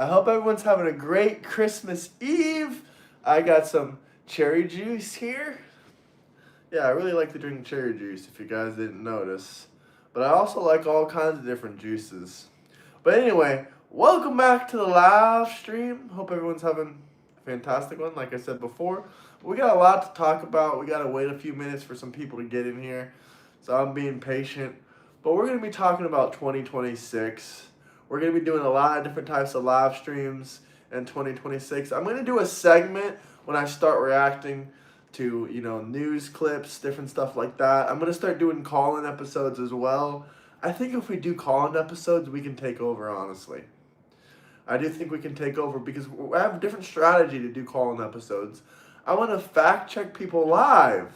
I hope everyone's having a great Christmas Eve. I got some cherry juice here. Yeah, I really like to drink cherry juice if you guys didn't notice. But I also like all kinds of different juices. But anyway, welcome back to the live stream. Hope everyone's having a fantastic one. Like I said before, we got a lot to talk about. We got to wait a few minutes for some people to get in here. So I'm being patient. But we're going to be talking about 2026. We're going to be doing a lot of different types of live streams in 2026. I'm going to do a segment when I start reacting to, news clips, different stuff like that. I'm going to start doing call-in episodes as well. I think if we do call-in episodes, we can take over, honestly. I do think we can take over because I have a different strategy to do call-in episodes. I want to fact-check people live.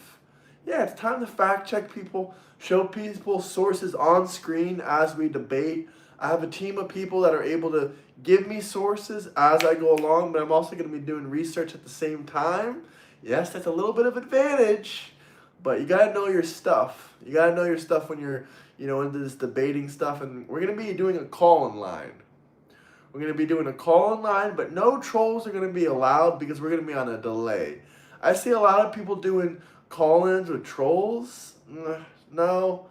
Yeah, it's time to fact-check people, show people sources on screen as we debate. I have a team of people that are able to give me sources as I go along, but I'm also going to be doing research at the same time. Yes, that's a little bit of advantage, but you got to know your stuff. You got to know your stuff when you're, into this debating stuff, and we're going to be doing a call-in line. We're going to be doing a call-in line, but no trolls are going to be allowed because we're going to be on a delay. I see a lot of people doing call-ins with trolls. No.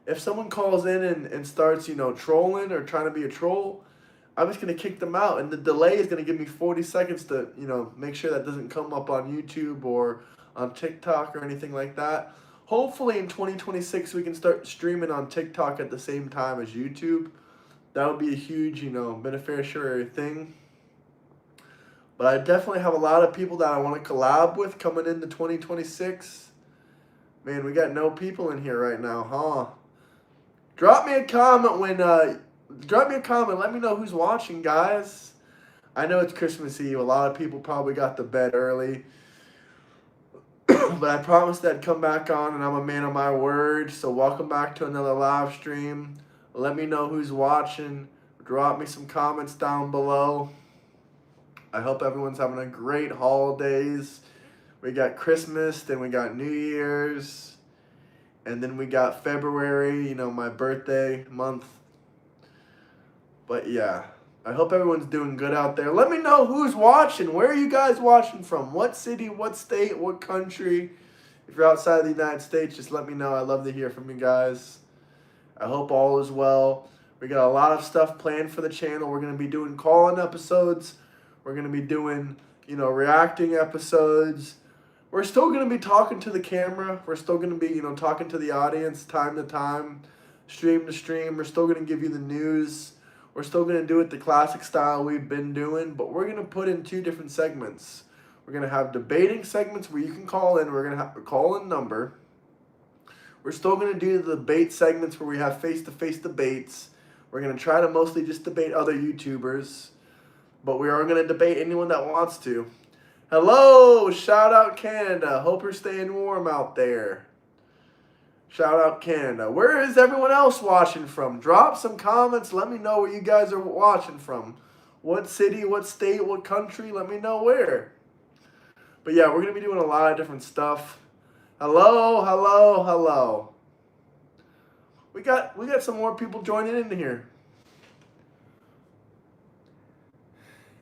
If someone calls in and starts, trolling or trying to be a troll, I'm just going to kick them out. And the delay is going to give me 40 seconds to, make sure that doesn't come up on YouTube or on TikTok or anything like that. Hopefully in 2026 we can start streaming on TikTok at the same time as YouTube. That would be a huge, beneficiary thing. But I definitely have a lot of people that I want to collab with coming into 2026. Man, we got no people in here right now, huh? Drop me a comment let me know who's watching, guys. I know it's Christmas Eve. A lot of people probably got to bed early. But I promised I'd come back on, and I'm a man of my word. So welcome back to another live stream. Let me know who's watching. Drop me some comments down below. I hope everyone's having a great holidays. We got Christmas, then we got New Year's, and then we got February, my birthday month. But yeah, I hope everyone's doing good out there. Let me know who's watching. Where are you guys watching from? What city, what state, what country? If you're outside of the United States, just let me know. I love to hear from you guys. I hope all is well. We got a lot of stuff planned for the channel. We're going to be doing call-in episodes. We're going to be doing, reacting episodes. We're still going to be talking to the camera. We're still going to be, talking to the audience time to time, stream to stream. We're still going to give you the news. We're still going to do it the classic style we've been doing, but we're going to put in two different segments. We're going to have debating segments where you can call in. We're going to have a call-in number. We're still going to do the debate segments where we have face-to-face debates. We're going to try to mostly just debate other YouTubers, but we are going to debate anyone that wants to. Hello, shout out Canada. Hope you're staying warm out there. Shout out Canada. Where is everyone else watching from? Drop some comments. Let me know where you guys are watching from. What city, what state, what country? Let me know where. But yeah, we're going to be doing a lot of different stuff. Hello, hello, hello. We got some more people joining in here.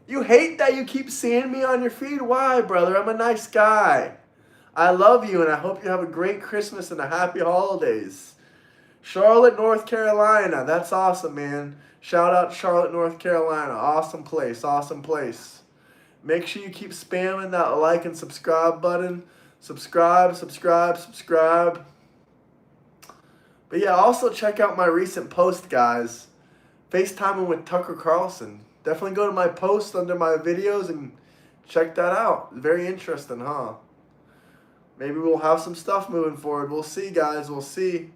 You hate that you keep seeing me on your feed? Why, brother? I'm a nice guy. I love you, and I hope you have a great Christmas and a happy holidays. Charlotte, North Carolina. That's awesome, man. Shout out Charlotte, North Carolina. Awesome place, awesome place. Make sure you keep spamming that like and subscribe button. Subscribe, subscribe, subscribe. But yeah, also check out my recent post, guys. FaceTiming with Tucker Carlson. Definitely go to my post under my videos and check that out. Very interesting, huh? Maybe we'll have some stuff moving forward. We'll see, guys. We'll see.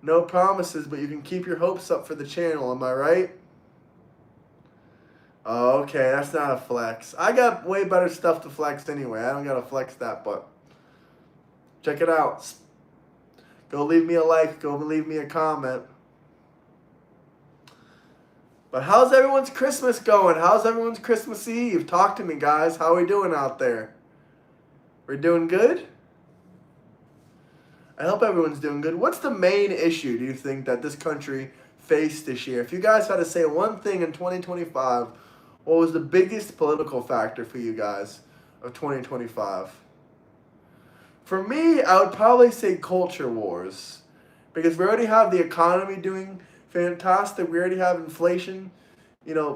No promises, but you can keep your hopes up for the channel. Am I right? Oh, okay, that's not a flex. I got way better stuff to flex anyway. I don't got to flex that, but check it out. Go leave me a like. Go leave me a comment. But how's everyone's Christmas going? How's everyone's Christmas Eve? Talk to me, guys. How are we doing out there? We're doing good? I hope everyone's doing good. What's the main issue, do you think, that this country faced this year? If you guys had to say one thing in 2025, What was the biggest political factor for you guys of 2025? For me, I would probably say culture wars. Because we already have the economy doing fantastic. We already have inflation,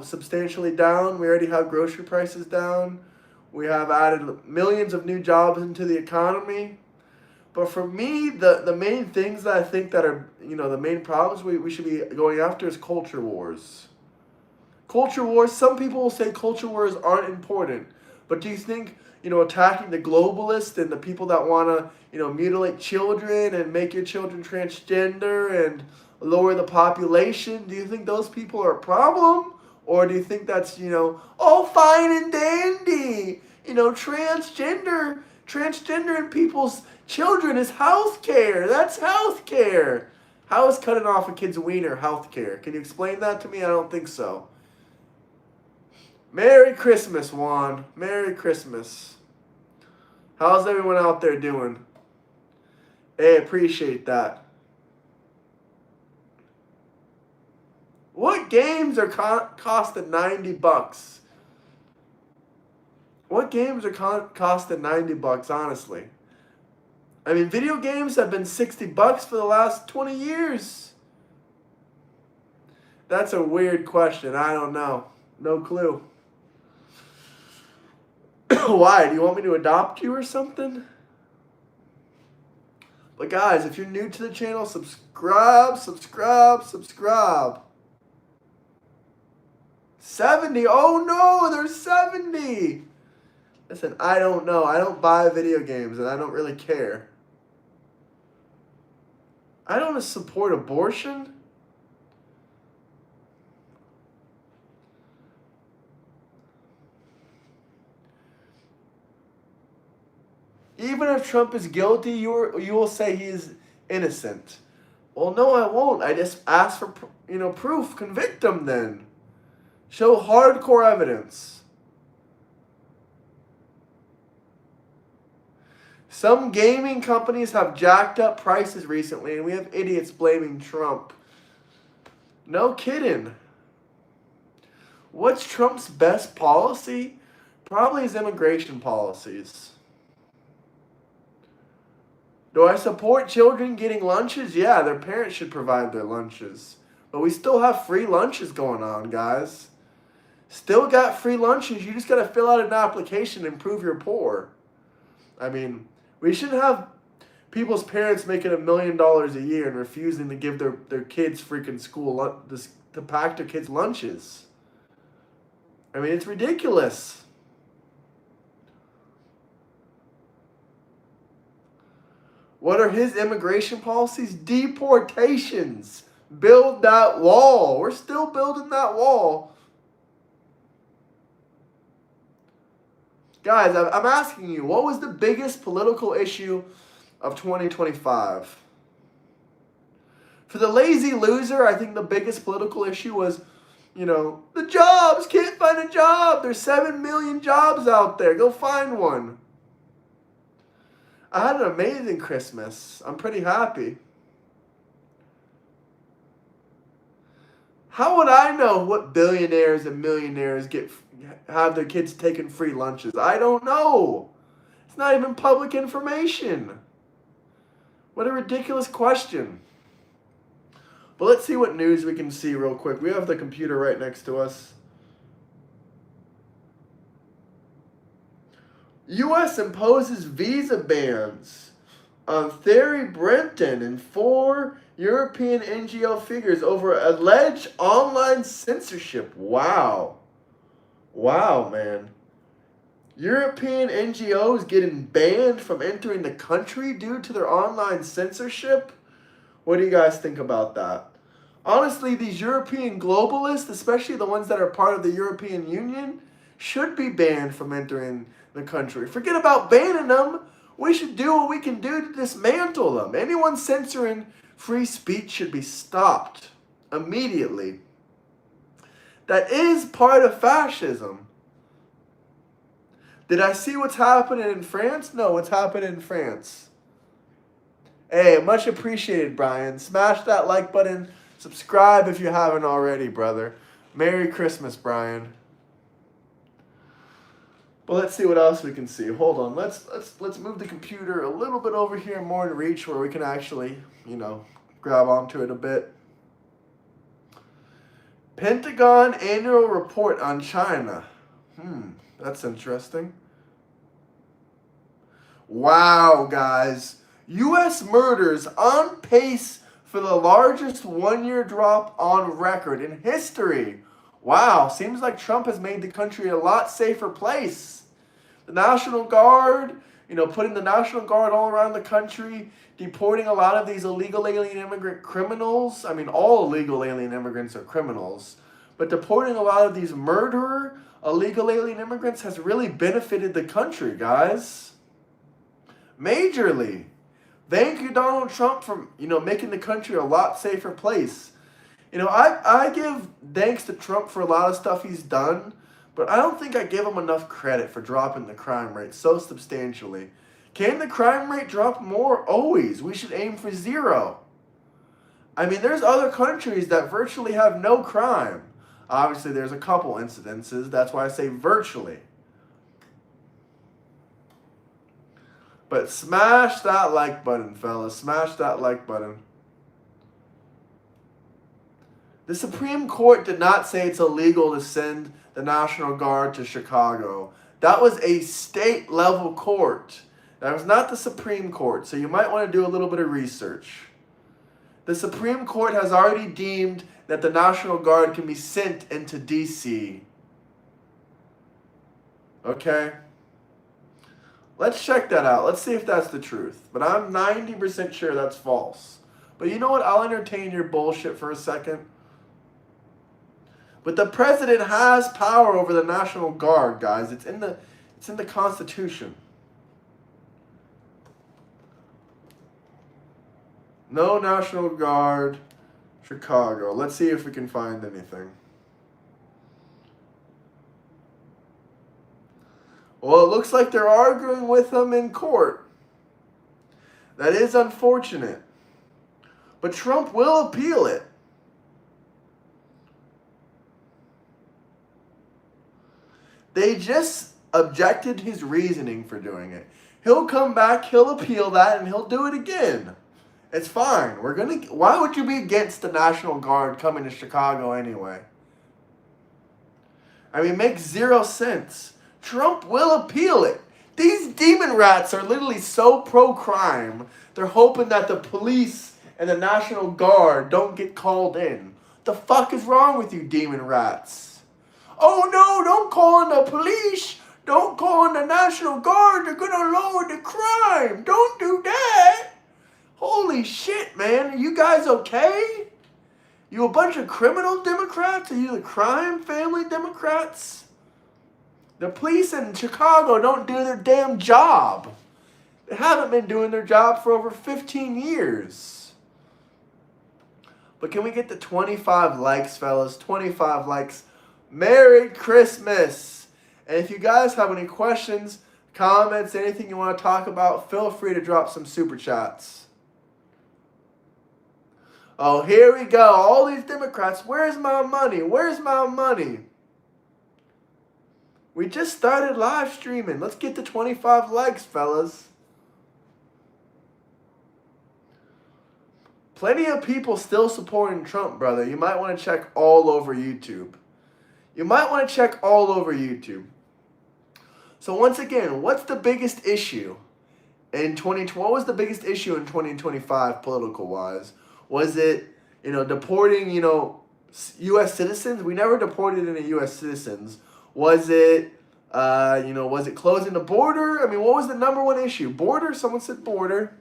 substantially down. We already have grocery prices down. We have added millions of new jobs into the economy. But for me, the main things that I think that are, the main problems we should be going after is culture wars. Culture wars, some people will say culture wars aren't important. But do you think, attacking the globalists and the people that want to, mutilate children and make your children transgender and lower the population, do you think those people are a problem? Or do you think that's, all fine and dandy? Transgender in people's children is health care. That's health care. How is cutting off a kid's wiener health care? Can you explain that to me? I don't think so. Merry Christmas, Juan. Merry Christmas. How's everyone out there doing? Hey, appreciate that. What games are costing $90? What games are costing $90, honestly? I mean, video games have been $60 for the last 20 years. That's a weird question. I don't know. No clue. Why? Do you want me to adopt you or something? But guys, if you're new to the channel, subscribe. 70. Oh no, there's 70. Listen, I don't know. I don't buy video games and I don't really care. I don't support abortion. Even if Trump is guilty, you will say he is innocent. Well, no, I won't. I just ask for proof. Convict him then. Show hardcore evidence. Some gaming companies have jacked up prices recently, and we have idiots blaming Trump. No kidding. What's Trump's best policy? Probably his immigration policies. Do I support children getting lunches? Yeah, their parents should provide their lunches. But we still have free lunches going on, guys. Still got free lunches. You just got to fill out an application and prove you're poor. I mean, we shouldn't have people's parents making $1 million a year and refusing to give their kids freaking school, to pack their kids' lunches. I mean, it's ridiculous. What are his immigration policies? Deportations. Build that wall. We're still building that wall. Guys, I'm asking you, what was the biggest political issue of 2025? For the lazy loser, I think the biggest political issue was, the jobs. Can't find a job. There's 7 million jobs out there. Go find one. I had an amazing Christmas. I'm pretty happy. How would I know what billionaires and millionaires have their kids taking free lunches? I don't know. It's not even public information. What a ridiculous question. But let's see what news we can see real quick. We have the computer right next to us. U.S. imposes visa bans on Thierry Breton and 4 European NGO figures over alleged online censorship. Wow. Wow, man. European NGOs getting banned from entering the country due to their online censorship? What do you guys think about that? Honestly, these European globalists, especially the ones that are part of the European Union, should be banned from entering the country. Forget about banning them. We should do what we can do to dismantle them. Anyone censoring free speech should be stopped immediately. That is part of fascism. Did I see what's happening in France? No, what's happening in France? Hey, much appreciated, Brian. Smash that like button. Subscribe if you haven't already, brother. Merry Christmas, Brian. But let's see what else we can see. Hold on. Let's move the computer a little bit over here, more in reach, where we can actually, grab onto it a bit. Pentagon annual report on China. That's interesting. Wow, guys. U.S. murders on pace for the largest one-year drop on record in history. Wow, seems like Trump has made the country a lot safer place. The National Guard, putting the National Guard all around the country, deporting a lot of these illegal alien immigrant criminals. I mean, all illegal alien immigrants are criminals. But deporting a lot of these murderer, illegal alien immigrants has really benefited the country, guys. Majorly. Thank you, Donald Trump, for, making the country a lot safer place. I give thanks to Trump for a lot of stuff he's done, but I don't think I give him enough credit for dropping the crime rate so substantially. Can the crime rate drop more? Always. We should aim for 0. I mean, there's other countries that virtually have no crime. Obviously, there's a couple incidences. That's why I say virtually. But smash that like button, fellas. Smash that like button. The Supreme Court did not say it's illegal to send the National Guard to Chicago. That was a state-level court. That was not the Supreme Court, so you might want to do a little bit of research. The Supreme Court has already deemed that the National Guard can be sent into D.C. Okay? Let's check that out. Let's see if that's the truth. But I'm 90% sure that's false. But you know what? I'll entertain your bullshit for a second. But the president has power over the National Guard, guys. It's in the Constitution. No National Guard, Chicago. Let's see if we can find anything. Well, it looks like they're arguing with him in court. That is unfortunate. But Trump will appeal it. They just objected his reasoning for doing it. He'll come back, he'll appeal that, and he'll do it again. It's fine. Why would you be against the National Guard coming to Chicago anyway? I mean, it makes 0 sense. Trump will appeal it. These demon rats are literally so pro-crime, they're hoping that the police and the National Guard don't get called in. What the fuck is wrong with you, demon rats? Oh no, don't call in the police. Don't call in the National Guard. They're going to lower the crime. Don't do that. Holy shit, man. Are you guys okay? You a bunch of criminal Democrats? Are you the crime family Democrats? The police in Chicago don't do their damn job. They haven't been doing their job for over 15 years. But can we get the 25 likes, fellas? 25 likes. Merry Christmas. And if you guys have any questions, comments, anything you want to talk about, feel free to drop some super chats. Oh, here we go. All these Democrats. Where's my money? Where's my money? We just started live streaming. Let's get to 25 likes, fellas. Plenty of people still supporting Trump, brother. You might want to check all over YouTube. You might want to check all over YouTube. So once again, what's the biggest issue in 2020? What was the biggest issue in 2025 political-wise? Was it, deporting, U.S. citizens? We never deported any U.S. citizens. Was it, was it closing the border? I mean, what was the number one issue? Border? Someone said border.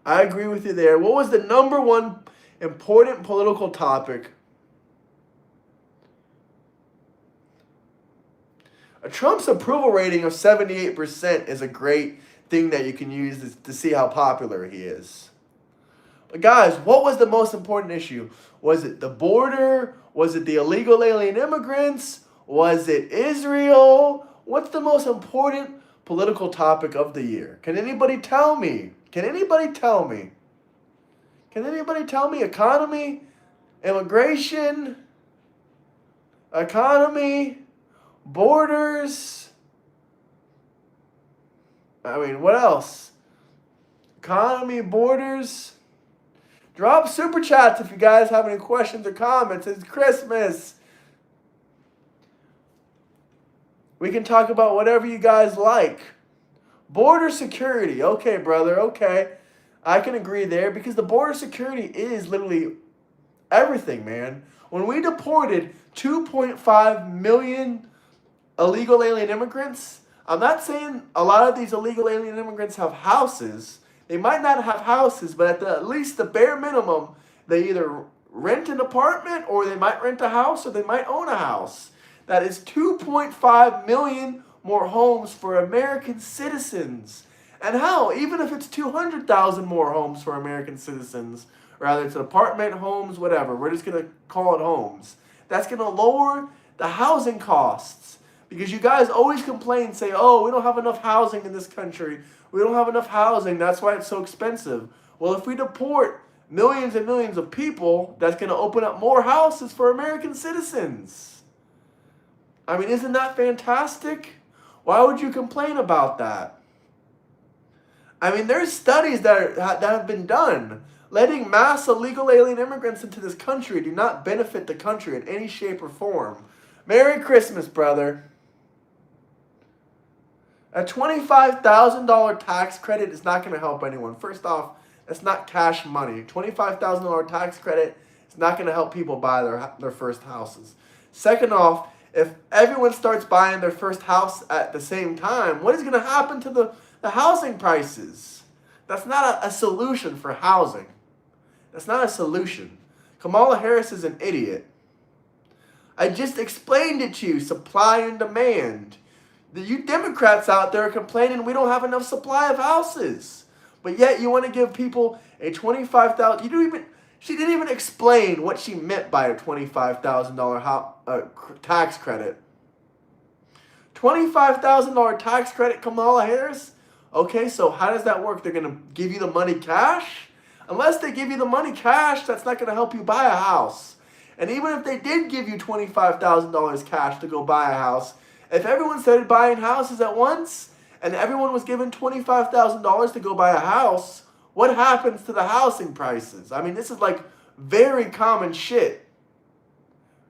I agree with you there. What was the number one important political topic? Trump's approval rating of 78% is a great thing that you can use to see how popular he is. But guys, what was the most important issue? Was it the border? Was it the illegal alien immigrants? Was it Israel? What's the most important political topic of the year? Can anybody tell me? Can anybody tell me? Can anybody tell me? Economy? Immigration? Economy? Borders? I mean, what else? Economy, borders. Drop super chats if you guys have any questions or comments. It's Christmas. We can talk about whatever you guys like. Border security. Okay, brother. Okay. I can agree there because the border security is literally everything, man. When we deported 2.5 million illegal alien immigrants, I'm not saying a lot of these illegal alien immigrants have houses. They might not have houses, but at least the bare minimum, they either rent an apartment or they might rent a house or they might own a house. That is 2.5 million more homes for American citizens. And hell, even if it's 200,000 more homes for American citizens, rather it's apartment homes, whatever, we're just going to call it homes. That's going to lower the housing costs. Because you guys always complain, say, oh, we don't have enough housing in this country. We don't have enough housing, that's why it's so expensive. Well, if we deport millions and millions of people, that's going to open up more houses for American citizens. I mean, isn't that fantastic? Why would you complain about that? I mean, there's studies that have been done. Letting mass illegal alien immigrants into this country do not benefit the country in any shape or form. Merry Christmas, brother. A $25,000 tax credit is not going to help anyone. First off, it's not cash money. $25,000 tax credit is not going to help people buy their first houses. Second off, if everyone starts buying their first house at the same time, what is going to happen to the housing prices? That's not a solution for housing. That's not a solution. Kamala Harris is an idiot. I just explained it to you, supply and demand. You Democrats out there are complaining we don't have enough supply of houses. But yet you want to give people a $25,000. She didn't even explain what she meant by a $25,000 tax credit. $25,000 tax credit, Kamala Harris? Okay, so how does that work? They're going to give you the money cash? Unless they give you the money cash, that's not going to help you buy a house. And even if they did give you $25,000 cash to go buy a house, if everyone started buying houses at once and everyone was given $25,000 to go buy a house, what happens to the housing prices? I mean, this is like very common shit.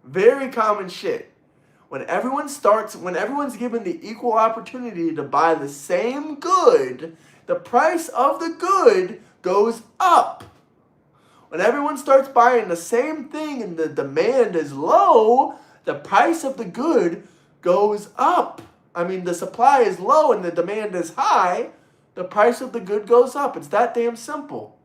Very common shit. When everyone's given the equal opportunity to buy the same good, the price of the good goes up. When everyone starts buying the same thing and the demand is low, the price of the good goes up. I mean, the supply is low and the demand is high, the price of the good goes up. It's that damn simple.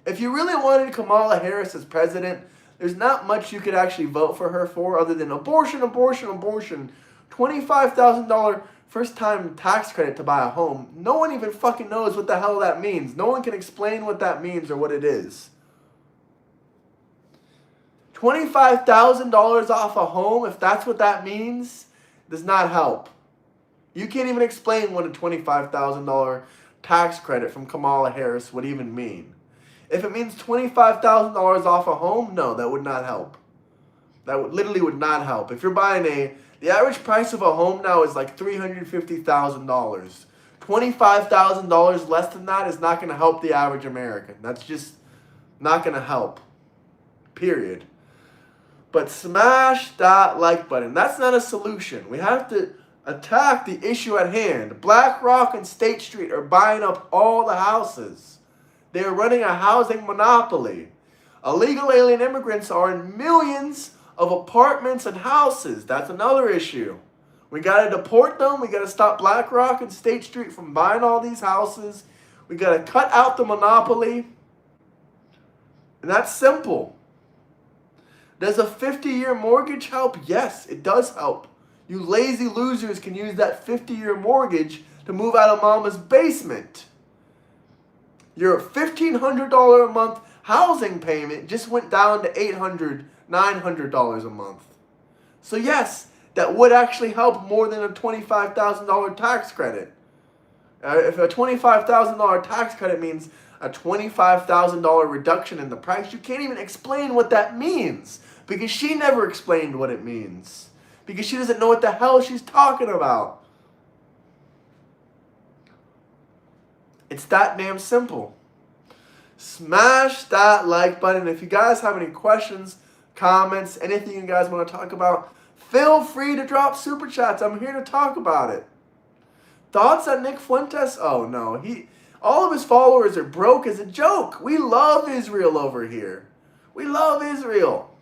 If you really wanted Kamala Harris as president, there's not much you could actually vote for her for other than abortion, abortion, abortion. $25,000 first-time tax credit to buy a home. No one even fucking knows what the hell that means. No one can explain what that means or what it is. $25,000 off a home, if that's what that means, does not help. You can't even explain what a $25,000 tax credit from Kamala Harris would even mean. If it means $25,000 off a home, no, that would not help. That literally would not help. If you're buying the average price of a home now is like $350,000. $25,000 less than that is not going to help the average American. That's just not going to help. Period. But smash that like button. That's not a solution. We have to attack the issue at hand. BlackRock and State Street are buying up all the houses. They are running a housing monopoly. Illegal alien immigrants are in millions of apartments and houses. That's another issue. We got to deport them. We got to stop BlackRock and State Street from buying all these houses. We got to cut out the monopoly. And that's simple. Does a 50-year mortgage help? Yes, it does help. You lazy losers can use that 50-year mortgage to move out of mama's basement. Your $1,500 a month housing payment just went down to $800, $900 a month. So yes, that would actually help more than a $25,000 tax credit. If a $25,000 tax credit means a $25,000 reduction in the price, you can't even explain what that means because she never explained what it means because she doesn't know what the hell she's talking about. It's that damn simple. Smash that like button. If you guys have any questions, comments, anything you guys want to talk about, feel free to drop super chats. I'm here to talk about it. Thoughts on Nick Fuentes? Oh no, all of his followers are broke as a joke. We love Israel over here. We love Israel.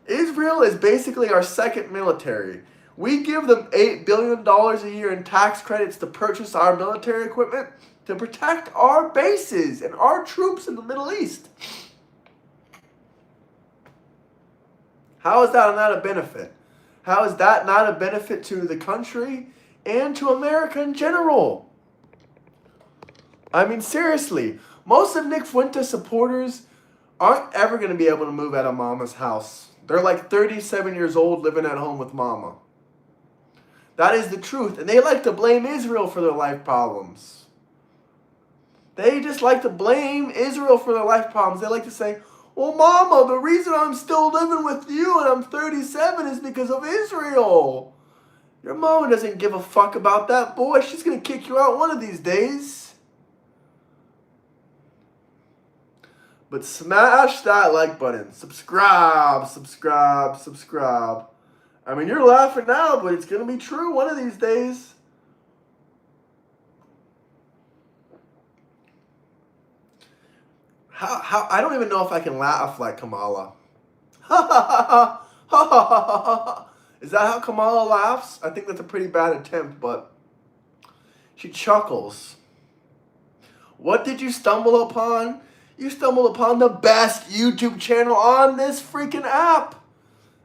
Israel is basically our second military. We give them $8 billion a year in tax credits to purchase our military equipment to protect our bases and our troops in the Middle East. How is that not a benefit? How is that not a benefit to the country and to America in general? I mean, seriously, most of Nick Fuentes supporters aren't ever going to be able to move out of mama's house. They're like 37 years old living at home with mama. That is the truth. And they like to blame Israel for their life problems. They just like to blame Israel for their life problems. They like to say, well, mama, the reason I'm still living with you and I'm 37 is because of Israel. Your mama doesn't give a fuck about that, boy. She's going to kick you out one of these days. But smash that like button. Subscribe, subscribe, subscribe. I mean, you're laughing now, but it's going to be true one of these days. How I don't even know if I can laugh like Kamala. Ha ha ha ha ha ha ha. Is that how Kamala laughs? I think that's a pretty bad attempt, but she chuckles. What did you stumble upon? You stumbled upon the best YouTube channel on this freaking app.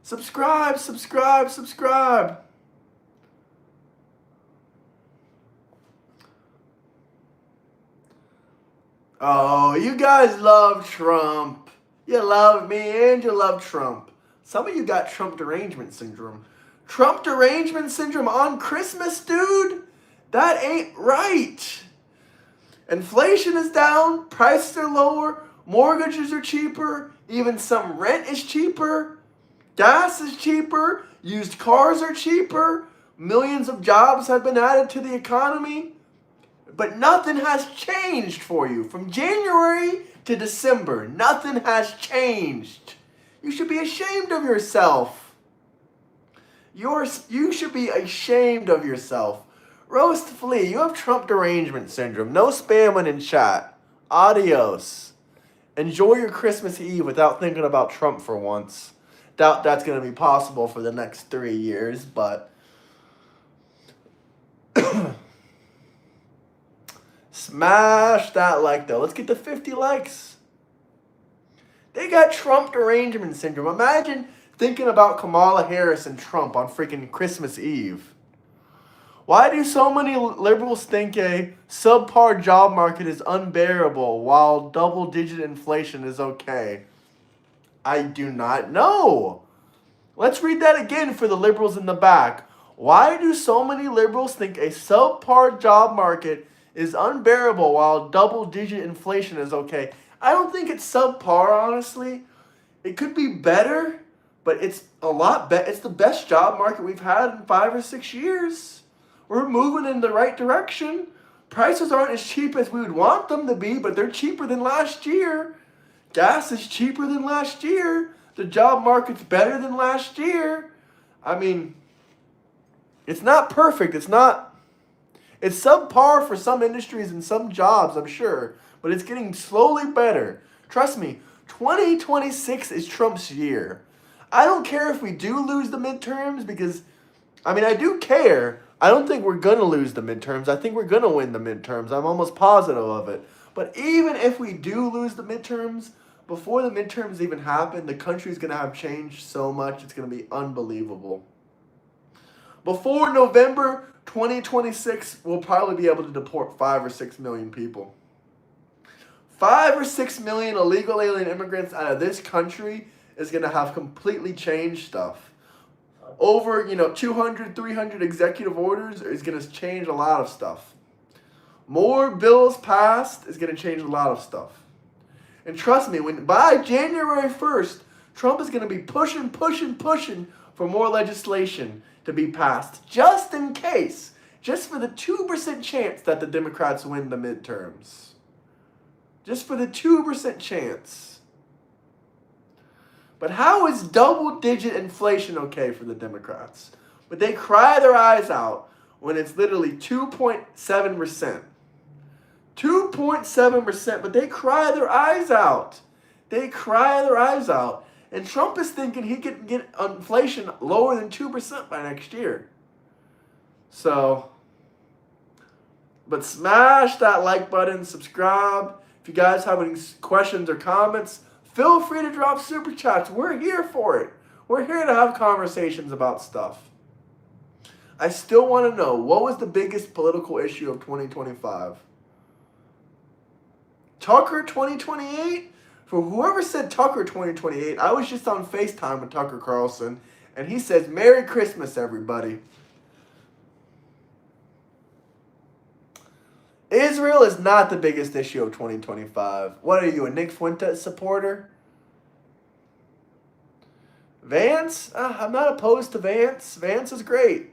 Subscribe, subscribe, subscribe. Oh, you guys love Trump. You love me and you love Trump. Some of you got Trump derangement syndrome. Trump derangement syndrome on Christmas, dude? That ain't right. Inflation is down, prices are lower, mortgages are cheaper, even some rent is cheaper, gas is cheaper, used cars are cheaper, millions of jobs have been added to the economy, but nothing has changed for you. From January to December, nothing has changed. You should be ashamed of yourself. You should be ashamed of yourself. Roast Flea, you have Trump derangement syndrome. No spamming in chat. Adios. Enjoy your Christmas Eve without thinking about Trump for once. Doubt that's going to be possible for the next 3 years, but smash that like though. Let's get to 50 likes. They got Trump derangement syndrome. Imagine thinking about Kamala Harris and Trump on freaking Christmas Eve. Why do so many liberals think a subpar job market is unbearable while double-digit inflation is okay? I do not know. Let's read that again for the liberals in the back. Why do so many liberals think a subpar job market is unbearable while double-digit inflation is okay? I don't think it's subpar, honestly. It could be better, but it's a lot better. It's the best job market we've had in 5 or 6 years. We're moving in the right direction. Prices aren't as cheap as we would want them to be, but they're cheaper than last year. Gas is cheaper than last year. The job market's better than last year. I mean, it's not perfect. It's subpar for some industries and some jobs, I'm sure, but it's getting slowly better. Trust me, 2026 is Trump's year. I don't care if we do lose the midterms because, I mean, I do care. I don't think we're going to lose the midterms. I think we're going to win the midterms. I'm almost positive of it. But even if we do lose the midterms, before the midterms even happen, the country's going to have changed so much. It's going to be unbelievable. Before November 2026, we'll probably be able to deport 5 or 6 million people. 5 or 6 million illegal alien immigrants out of this country is going to have completely changed stuff. Over, 200, 300 executive orders is going to change a lot of stuff. More bills passed is going to change a lot of stuff. And trust me, by January 1st, Trump is going to be pushing for more legislation to be passed, just in case. just for the 2% chance that the Democrats win the midterms. Just for the 2% chance. But how is double-digit inflation okay for the Democrats? But they cry their eyes out when it's literally 2.7%. 2.7%, but they cry their eyes out. They cry their eyes out. And Trump is thinking he can get inflation lower than 2% by next year. So, but smash that like button, subscribe. If you guys have any questions or comments, feel free to drop super chats. We're here for it. We're here to have conversations about stuff. I still want to know, what was the biggest political issue of 2025? Tucker 2028? For whoever said Tucker 2028, I was just on FaceTime with Tucker Carlson, and he says, Merry Christmas, everybody. Israel is not the biggest issue of 2025. What are you, a Nick Fuentes supporter? Vance? I'm not opposed to Vance. Vance is great.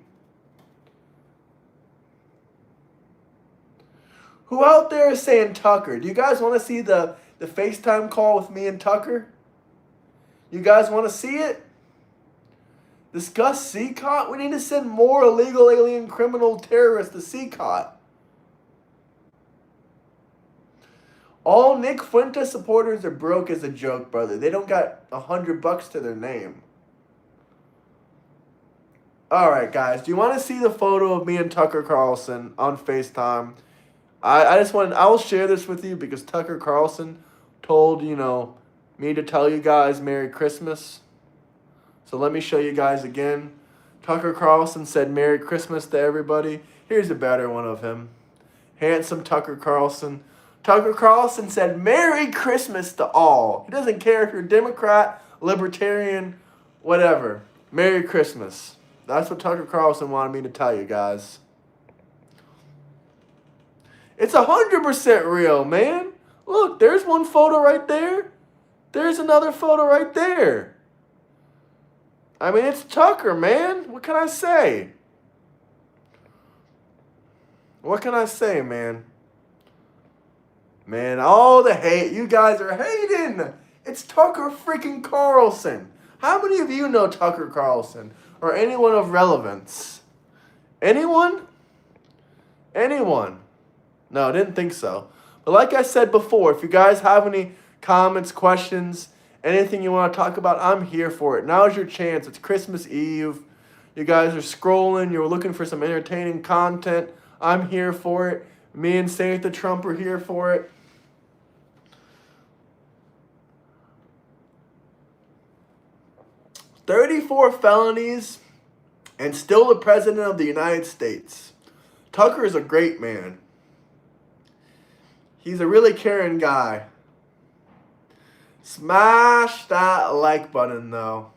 Who out there is saying Tucker? Do you guys want to see the FaceTime call with me and Tucker? You guys want to see it? Discuss CCOT? We need to send more illegal alien criminal terrorists to CCOT. All Nick Fuentes supporters are broke as a joke, brother. They don't got $100 to their name. Alright, guys. Do you want to see the photo of me and Tucker Carlson on FaceTime? I will share this with you because Tucker Carlson told, me to tell you guys Merry Christmas. So let me show you guys again. Tucker Carlson said Merry Christmas to everybody. Here's a better one of him. Handsome Tucker Carlson. Tucker Carlson said Merry Christmas to all. He doesn't care if you're Democrat, Libertarian, whatever. Merry Christmas. That's what Tucker Carlson wanted me to tell you guys. It's 100% real, man. Look, there's one photo right there. There's another photo right there. I mean, it's Tucker, man. What can I say? What can I say, man? Man, all the hate. You guys are hating. It's Tucker freaking Carlson. How many of you know Tucker Carlson? Or anyone of relevance? Anyone? Anyone? No, I didn't think so. But like I said before, if you guys have any comments, questions, anything you want to talk about, I'm here for it. Now's your chance. It's Christmas Eve. You guys are scrolling. You're looking for some entertaining content. I'm here for it. Me and Santa Trump are here for it. "34 felonies and still the President of the United States." Tucker is a great man. He's a really caring guy. Smash that like button, though.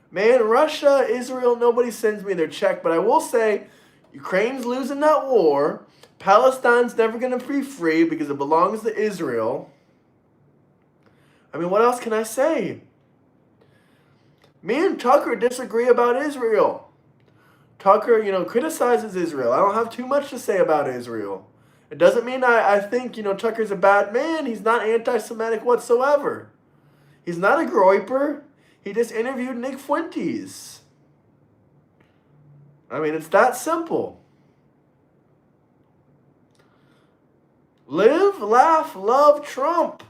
Man, Russia, Israel, nobody sends me their check. But I will say, Ukraine's losing that war. Palestine's never going to be free because it belongs to Israel. I mean, what else can I say? Me and Tucker disagree about Israel. Tucker, criticizes Israel. I don't have too much to say about Israel. It doesn't mean I think, Tucker's a bad man. He's not anti-Semitic whatsoever. He's not a groyper. He just interviewed Nick Fuentes. I mean, it's that simple. Live, laugh, love Trump.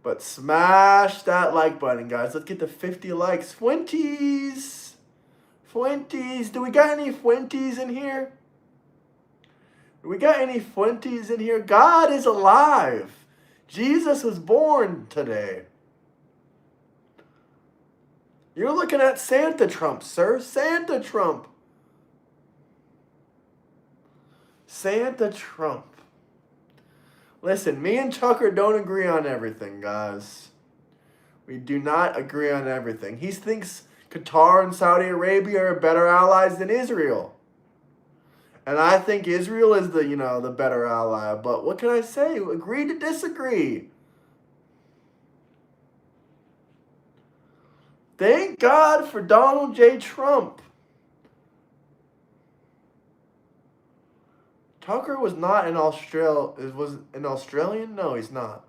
But smash that like button, guys. Let's get to 50 likes. Fuentes. Fuentes. Do we got any Fuentes in here? Do we got any Fuentes in here? God is alive. Jesus was born today. You're looking at Santa Trump, sir. Santa Trump. Santa Trump. Listen, me and Tucker don't agree on everything, guys. We do not agree on everything. He thinks Qatar and Saudi Arabia are better allies than Israel. And I think Israel is the better ally. But what can I say? Agree to disagree. Thank God for Donald J. Trump. Tucker was not in Australia. Was an Australian? No, he's not.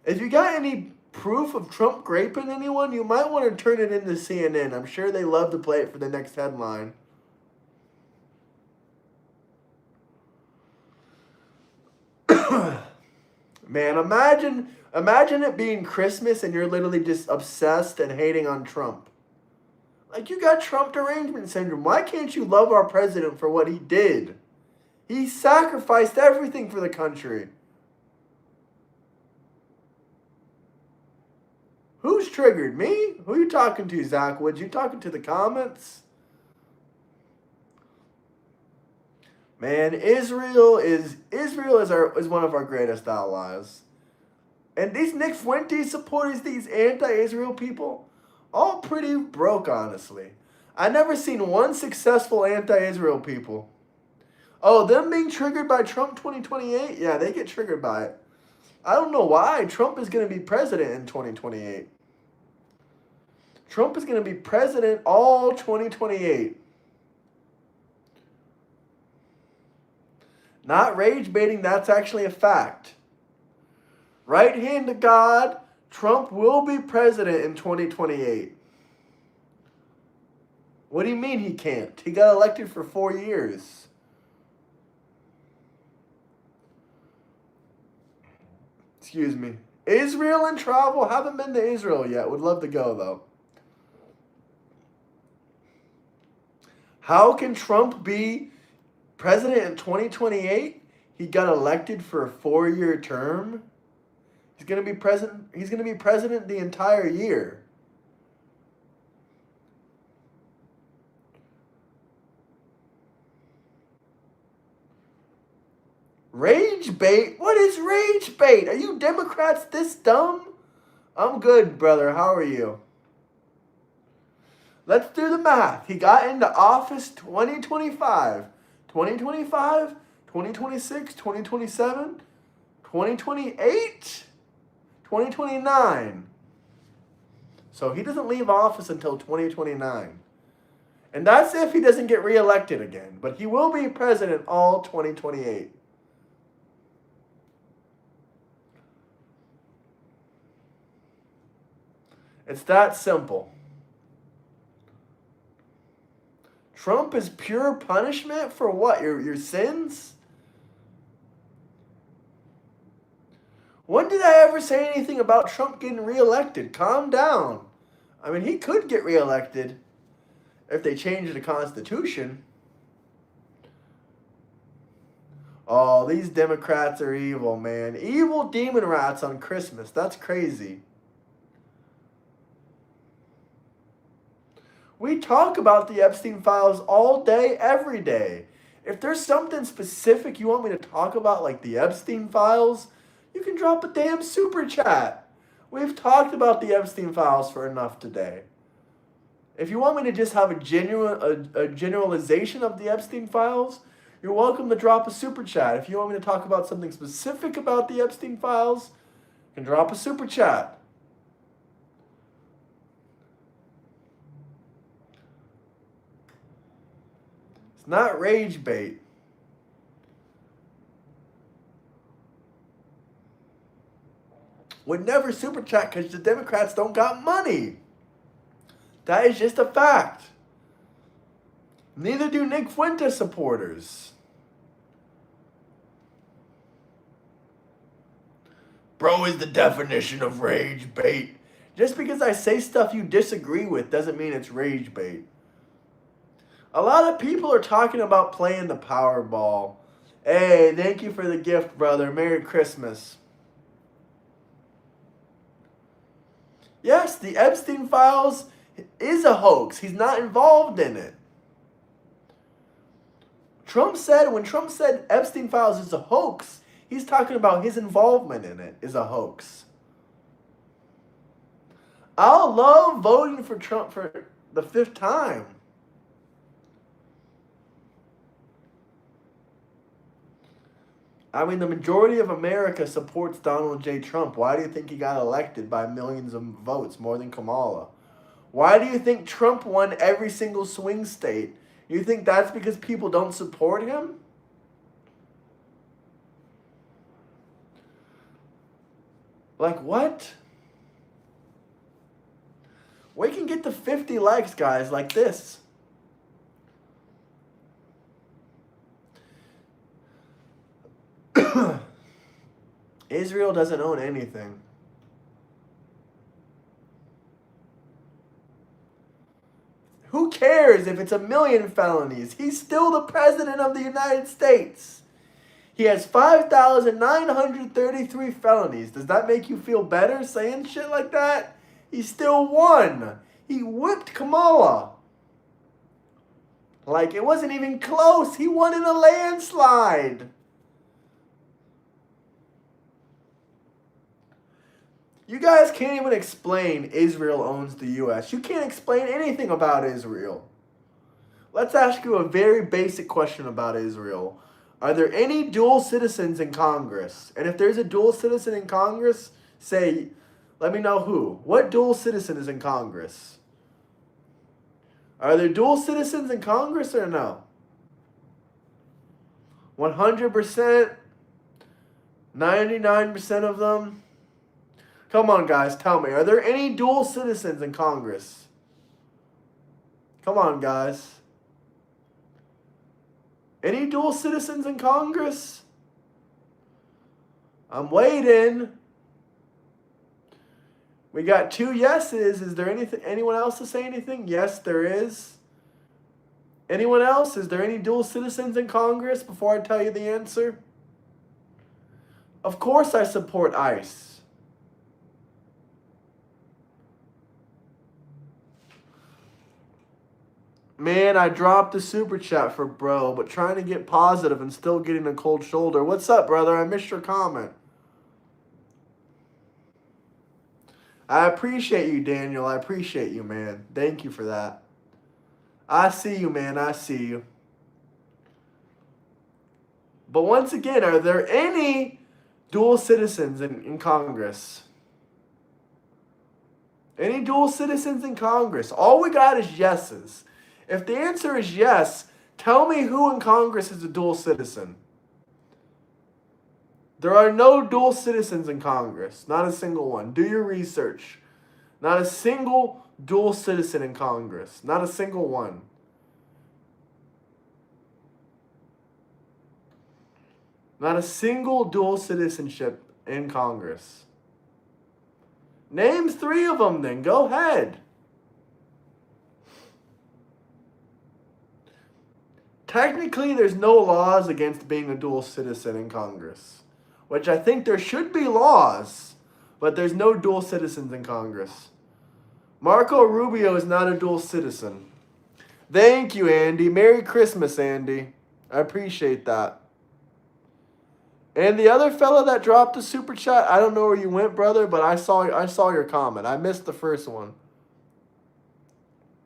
If you got any proof of Trump raping anyone, you might want to turn it into CNN. I'm sure they love to play it for the next headline. Man, imagine it being Christmas and you're literally just obsessed and hating on Trump. Like, you got Trump derangement syndrome. Why can't you love our president for what he did? He sacrificed everything for the country. Who's triggered? Me? Who you talking to, Zach Woods? You talking to the comments? Man, Israel is one of our greatest allies. And these Nick Fuentes supporters, these anti-Israel people, all pretty broke, honestly. I never seen one successful anti-Israel people. Oh, them being triggered by Trump 2028? Yeah, they get triggered by it. I don't know why. Trump is going to be president in 2028. Trump is going to be president all 2028. Not rage baiting, that's actually a fact. Right hand to God, Trump will be president in 2028. What do you mean he can't? He got elected for 4 years. Excuse me. Israel and travel? Haven't been to Israel yet. Would love to go, though. How can Trump be president in 2028? He got elected for a 4-year term. He's going to be president. He's going to be president the entire year. Rage bait? What is rage bait? Are you Democrats this dumb? I'm good, brother. How are you? Let's do the math. He got into office 2025. 2025, 2026, 2027, 2028, 2029. So he doesn't leave office until 2029. And that's if he doesn't get reelected again. But he will be president all 2028. It's that simple. Trump is pure punishment for what? Your sins? When did I ever say anything about Trump getting reelected? Calm down. I mean, he could get reelected if they change the Constitution. Oh, these Democrats are evil, man. Evil demon rats on Christmas. That's crazy. We talk about the Epstein files all day, every day. If there's something specific you want me to talk about, like the Epstein files, you can drop a damn super chat. We've talked about the Epstein files for enough today. If you want me to just have a generalization of the Epstein files, you're welcome to drop a super chat. If you want me to talk about something specific about the Epstein files, you can drop a super chat. Not rage bait. Would never super chat because the Democrats don't got money. That is just a fact. Neither do Nick Fuentes supporters. Bro is the definition of rage bait. Just because I say stuff you disagree with doesn't mean it's rage bait. A lot of people are talking about playing the Powerball. Hey, thank you for the gift, brother. Merry Christmas. Yes, the Epstein files is a hoax. He's not involved in it. When Trump said Epstein files is a hoax, he's talking about his involvement in it is a hoax. I'll love voting for Trump for the 5th time. I mean, the majority of America supports Donald J. Trump. Why do you think he got elected by millions of votes, more than Kamala? Why do you think Trump won every single swing state You think that's because people don't support him? Like, what? We can get to 50 likes, guys, like this. Israel doesn't own anything. Who cares if it's 1,000,000 felonies? He's still the president of the United States. He has 5,933 felonies. Does that make you feel better saying shit like that? He still won. He whipped Kamala. Like, it wasn't even close. He won in a landslide. You guys can't even explain Israel owns the U.S. You can't explain anything about Israel. Let's ask you a very basic question about Israel. Are there any dual citizens in Congress? And if there's a dual citizen in Congress, say, let me know who. What dual citizen is in Congress? Are there dual citizens in Congress or no? 100%? 99% of them? Come on, guys, tell me. Are there any dual citizens in Congress? Come on, guys. Any dual citizens in Congress? I'm waiting. We got 2 yeses. Is there anyone else to say anything? Yes, there is. Anyone else? Is there any dual citizens in Congress before I tell you the answer? Of course I support ICE. Man, I dropped the super chat for bro, but trying to get positive and still getting a cold shoulder. What's up, brother? I missed your comment. I appreciate you, Daniel. I appreciate you, man. Thank you for that. I see you, man. I see you. But once again, are there any dual citizens in Congress? Any dual citizens in Congress? All we got is yeses. If the answer is yes, tell me who in Congress is a dual citizen. There are no dual citizens in Congress. Not a single one. Do your research. Not a single dual citizen in Congress. Not a single one. Not a single dual citizenship in Congress. Name 3 of them then. Go ahead. Technically, there's no laws against being a dual citizen in Congress, which I think there should be laws, but there's no dual citizens in Congress. Marco Rubio is not a dual citizen. Thank you, Andy. Merry Christmas, Andy. I appreciate that. And the other fella that dropped a super chat, I don't know where you went, brother, but I saw your comment. I missed the first one.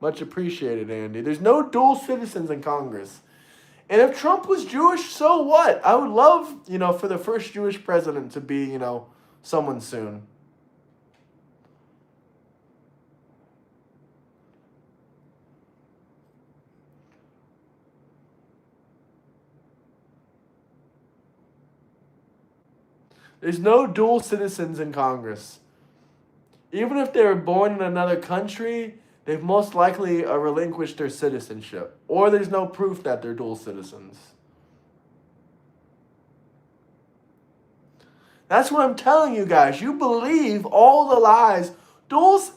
Much appreciated, Andy. There's no dual citizens in Congress. And if Trump was Jewish, so what? I would love, for the first Jewish president to be, someone soon. There's no dual citizens in Congress. Even if they were born in another country, they've most likely relinquished their citizenship. Or there's no proof that they're dual citizens. That's what I'm telling you guys. You believe all the lies.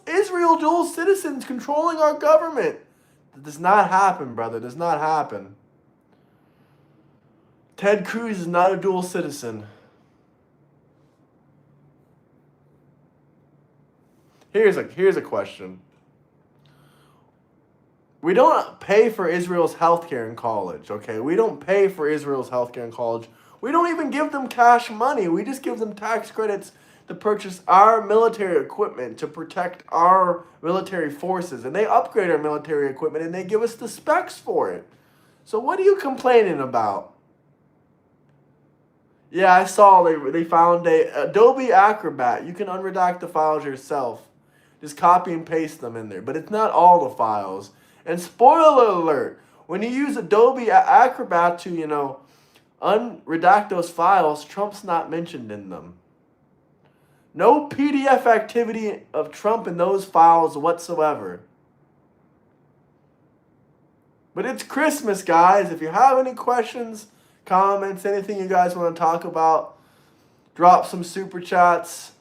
Israel dual citizens controlling our government. That does not happen, brother. It does not happen. Ted Cruz is not a dual citizen. Here's a question. We don't pay for Israel's healthcare in college, okay? We don't pay for Israel's healthcare in college. We don't even give them cash money. We just give them tax credits to purchase our military equipment to protect our military forces. And they upgrade our military equipment and they give us the specs for it. So what are you complaining about? Yeah, I saw they found a Adobe Acrobat. You can unredact the files yourself. Just copy and paste them in there. But it's not all the files. And spoiler alert, When you use Adobe Acrobat to, unredact those files, Trump's not mentioned in them. No PDF activity of Trump in those files whatsoever. But it's Christmas, guys. If you have any questions, comments, anything you guys want to talk about, drop some super chats.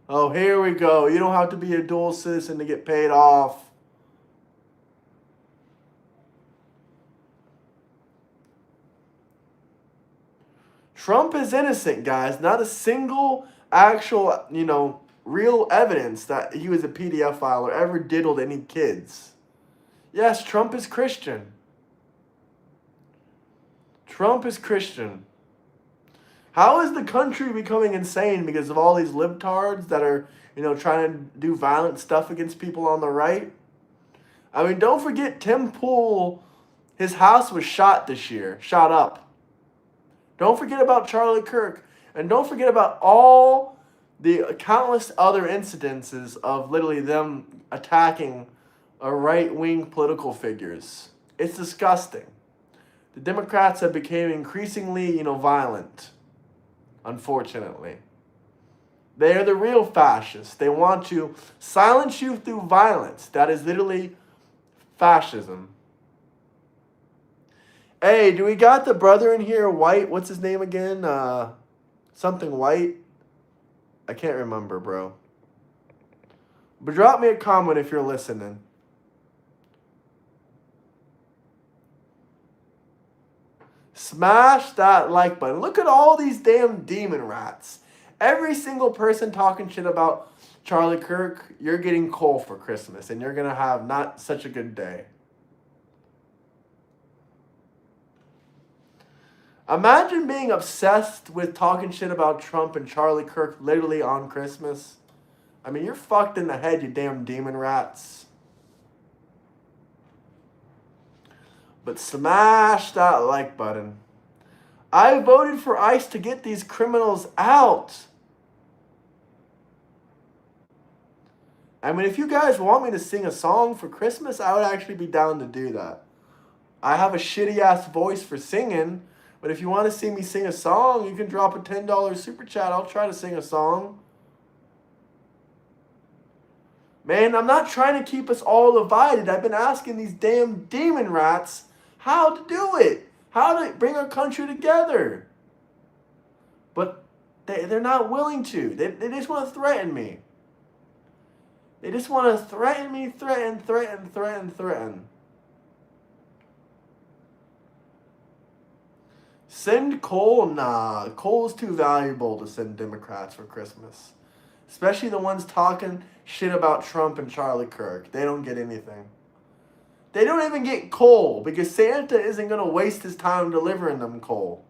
Oh, here we go. You don't have to be a dual citizen to get paid off. Trump is innocent, guys. Not a single actual, real evidence that he was a PDF file or ever diddled any kids. Yes, Trump is Christian. Trump is Christian. How is the country becoming insane because of all these libtards that are, trying to do violent stuff against people on the right? I mean, don't forget Tim Pool, his house was shot this year, shot up. Don't forget about Charlie Kirk. And don't forget about all the countless other incidences of literally them attacking right-wing political figures. It's disgusting. The Democrats have become increasingly, violent. Unfortunately. They are the real fascists. They want to silence you through violence. That is literally fascism. Hey, do we got the brother in here, White? What's his name again? Something White? I can't remember, bro. But drop me a comment if you're listening. Smash that like button. Look at all these damn demon rats. Every single person talking shit about Charlie Kirk, you're getting coal for Christmas, and you're going to have not such a good day. Imagine being obsessed with talking shit about Trump and Charlie Kirk literally on Christmas. I mean, you're fucked in the head, you damn demon rats. But smash that like button. I voted for ICE to get these criminals out. I mean, if you guys want me to sing a song for Christmas, I would actually be down to do that. I have a shitty ass voice for singing. But if you want to see me sing a song, you can drop a $10 super chat. I'll try to sing a song. Man, I'm not trying to keep us all divided. I've been asking these damn demon rats how to do it. How to bring our country together. But they're not willing to. They just want to threaten me. They just want to threaten me, threaten. Send coal? Nah, coal's too valuable to send Democrats for Christmas. Especially the ones talking shit about Trump and Charlie Kirk. They don't get anything. They don't even get coal because Santa isn't going to waste his time delivering them coal.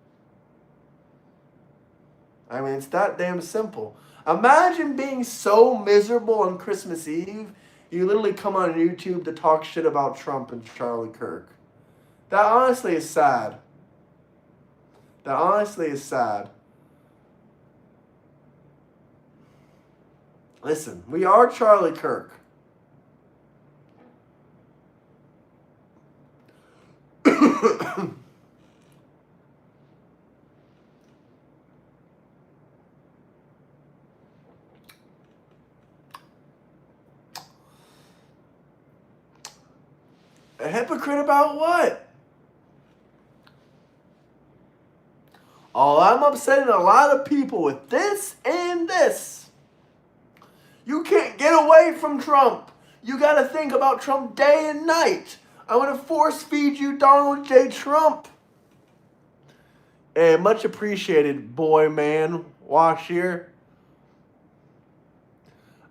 I mean, it's that damn simple. Imagine being so miserable on Christmas Eve, you literally come on YouTube to talk shit about Trump and Charlie Kirk. That honestly is sad. That honestly is sad. Listen, we are Charlie Kirk. A hypocrite about what? Oh, I'm upsetting a lot of people with this and this. You can't get away from Trump. You got to think about Trump day and night. I'm going to force feed you Donald J. Trump. And much appreciated, boy, man, Wash here.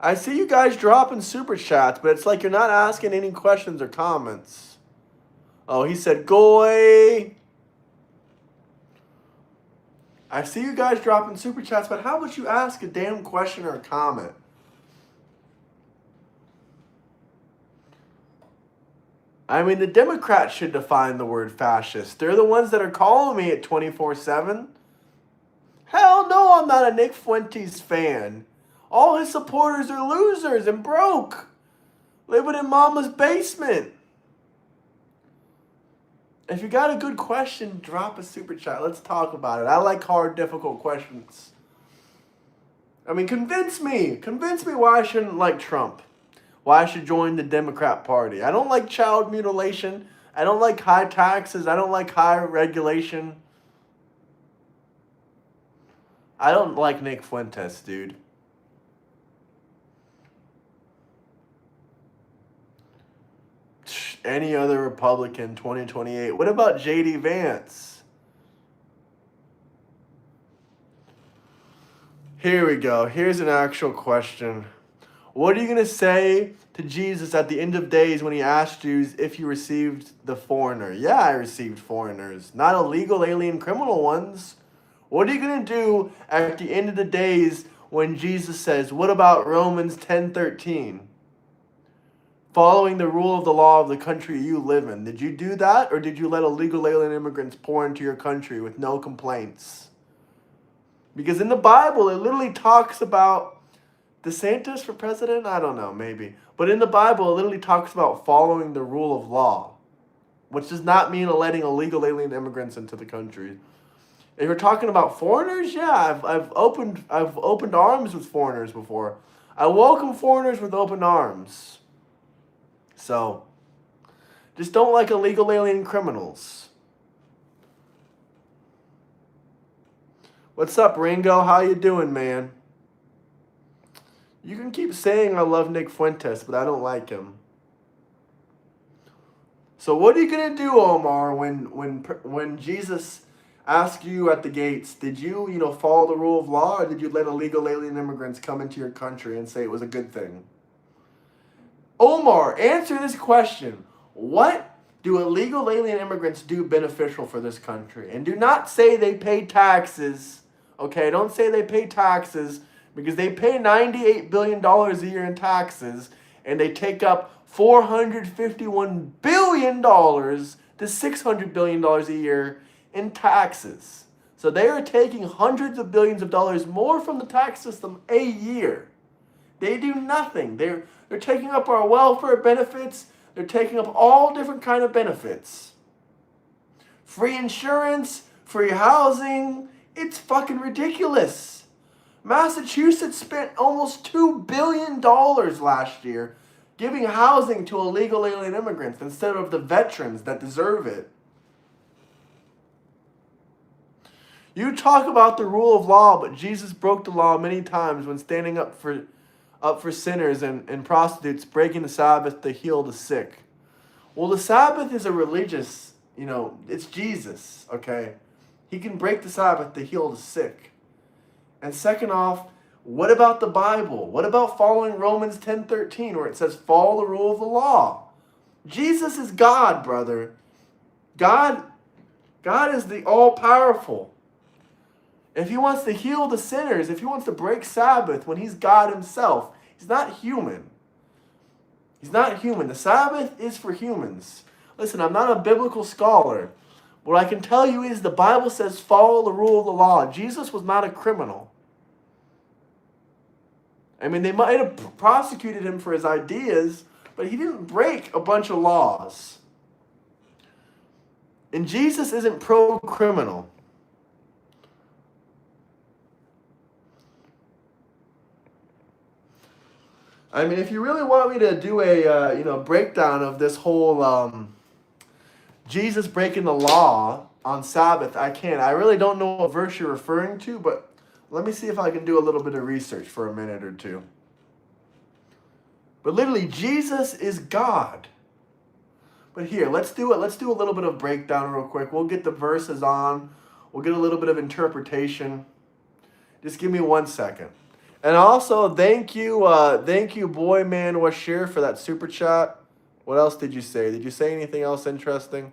I see you guys dropping super chats, but it's like you're not asking any questions or comments. Oh, he said, goy. I see you guys dropping super chats, but how about you ask a damn question or a comment? I mean, the Democrats should define the word fascist. They're the ones that are calling me at 24/7. Hell no, I'm not a Nick Fuentes fan. All his supporters are losers and broke. Living in mama's basement. If you got a good question, drop a super chat. Let's talk about it. I like hard, difficult questions. I mean, convince me. Convince me why I shouldn't like Trump. Why I should join the Democrat Party. I don't like child mutilation. I don't like high taxes. I don't like high regulation. I don't like Nick Fuentes, dude. Any other Republican 2028. What about J.D. Vance? Here we go. Here's an actual question. What are you going to say to Jesus at the end of days when he asked you if you received the foreigner? Yeah, I received foreigners. Not illegal, alien, criminal ones. What are you going to do at the end of the days when Jesus says, what about Romans 10:13? Following the rule of the law of the country you live in. Did you do that, or did you let illegal alien immigrants pour into your country with no complaints? Because in the Bible, it literally talks about DeSantis for president? I don't know, maybe. But in the Bible, it literally talks about following the rule of law, which does not mean letting illegal alien immigrants into the country. If you're talking about foreigners, yeah, I've opened arms with foreigners before. I welcome foreigners with open arms. So, just don't like illegal alien criminals. What's up, Ringo? How you doing, man? You can keep saying I love Nick Fuentes, but I don't like him. So what are you gonna do, Omar, when Jesus asked you at the gates? Did you follow the rule of law, or did you let illegal alien immigrants come into your country and say it was a good thing? Omar, answer this question. What do illegal alien immigrants do beneficial for this country? And do not say they pay taxes. Okay, don't say they pay taxes, because they pay $98 billion a year in taxes, and they take up $451 billion to $600 billion a year in taxes. So they are taking hundreds of billions of dollars more from the tax system a year. They do nothing. They're taking up our welfare benefits. They're taking up all different kind of benefits. Free insurance, free housing. It's fucking ridiculous. Massachusetts spent almost $2 billion last year giving housing to illegal alien immigrants instead of the veterans that deserve it. You talk about the rule of law, but Jesus broke the law many times when standing up for sinners and prostitutes, breaking the Sabbath to heal the sick. Well, the Sabbath is a religious, it's Jesus, okay? He can break the Sabbath to heal the sick. And second off, what about the Bible? What about following Romans 10:13, where it says, follow the rule of the law? Jesus is God, brother. God is the all-powerful. If he wants to heal the sinners, if he wants to break Sabbath when he's God himself, he's not human. He's not human. The Sabbath is for humans. Listen, I'm not a biblical scholar. What I can tell you is the Bible says follow the rule of the law. Jesus was not a criminal. I mean, they might have prosecuted him for his ideas, but he didn't break a bunch of laws. And Jesus isn't pro-criminal. I mean, if you really want me to do a breakdown of this whole Jesus breaking the law on Sabbath, I can. I really don't know what verse you're referring to, but let me see if I can do a little bit of research for a minute or two. But literally, Jesus is God. But here, let's do it. Let's do a little bit of breakdown real quick. We'll get the verses on. We'll get a little bit of interpretation. Just give me 1 second. And also, thank you, Boy Man Washir, for that super chat. What else did you say? Did you say anything else interesting?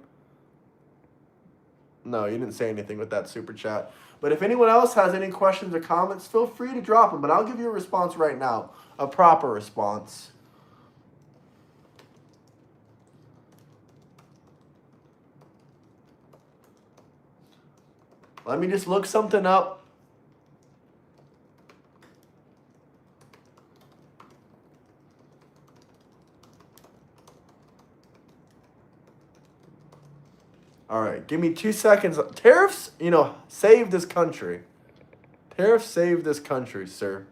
No, you didn't say anything with that super chat. But if anyone else has any questions or comments, feel free to drop them. But I'll give you a response right now, a proper response. Let me just look something up. All right, give me 2 seconds. Tariffs, saved this country. Tariffs saved this country, sir.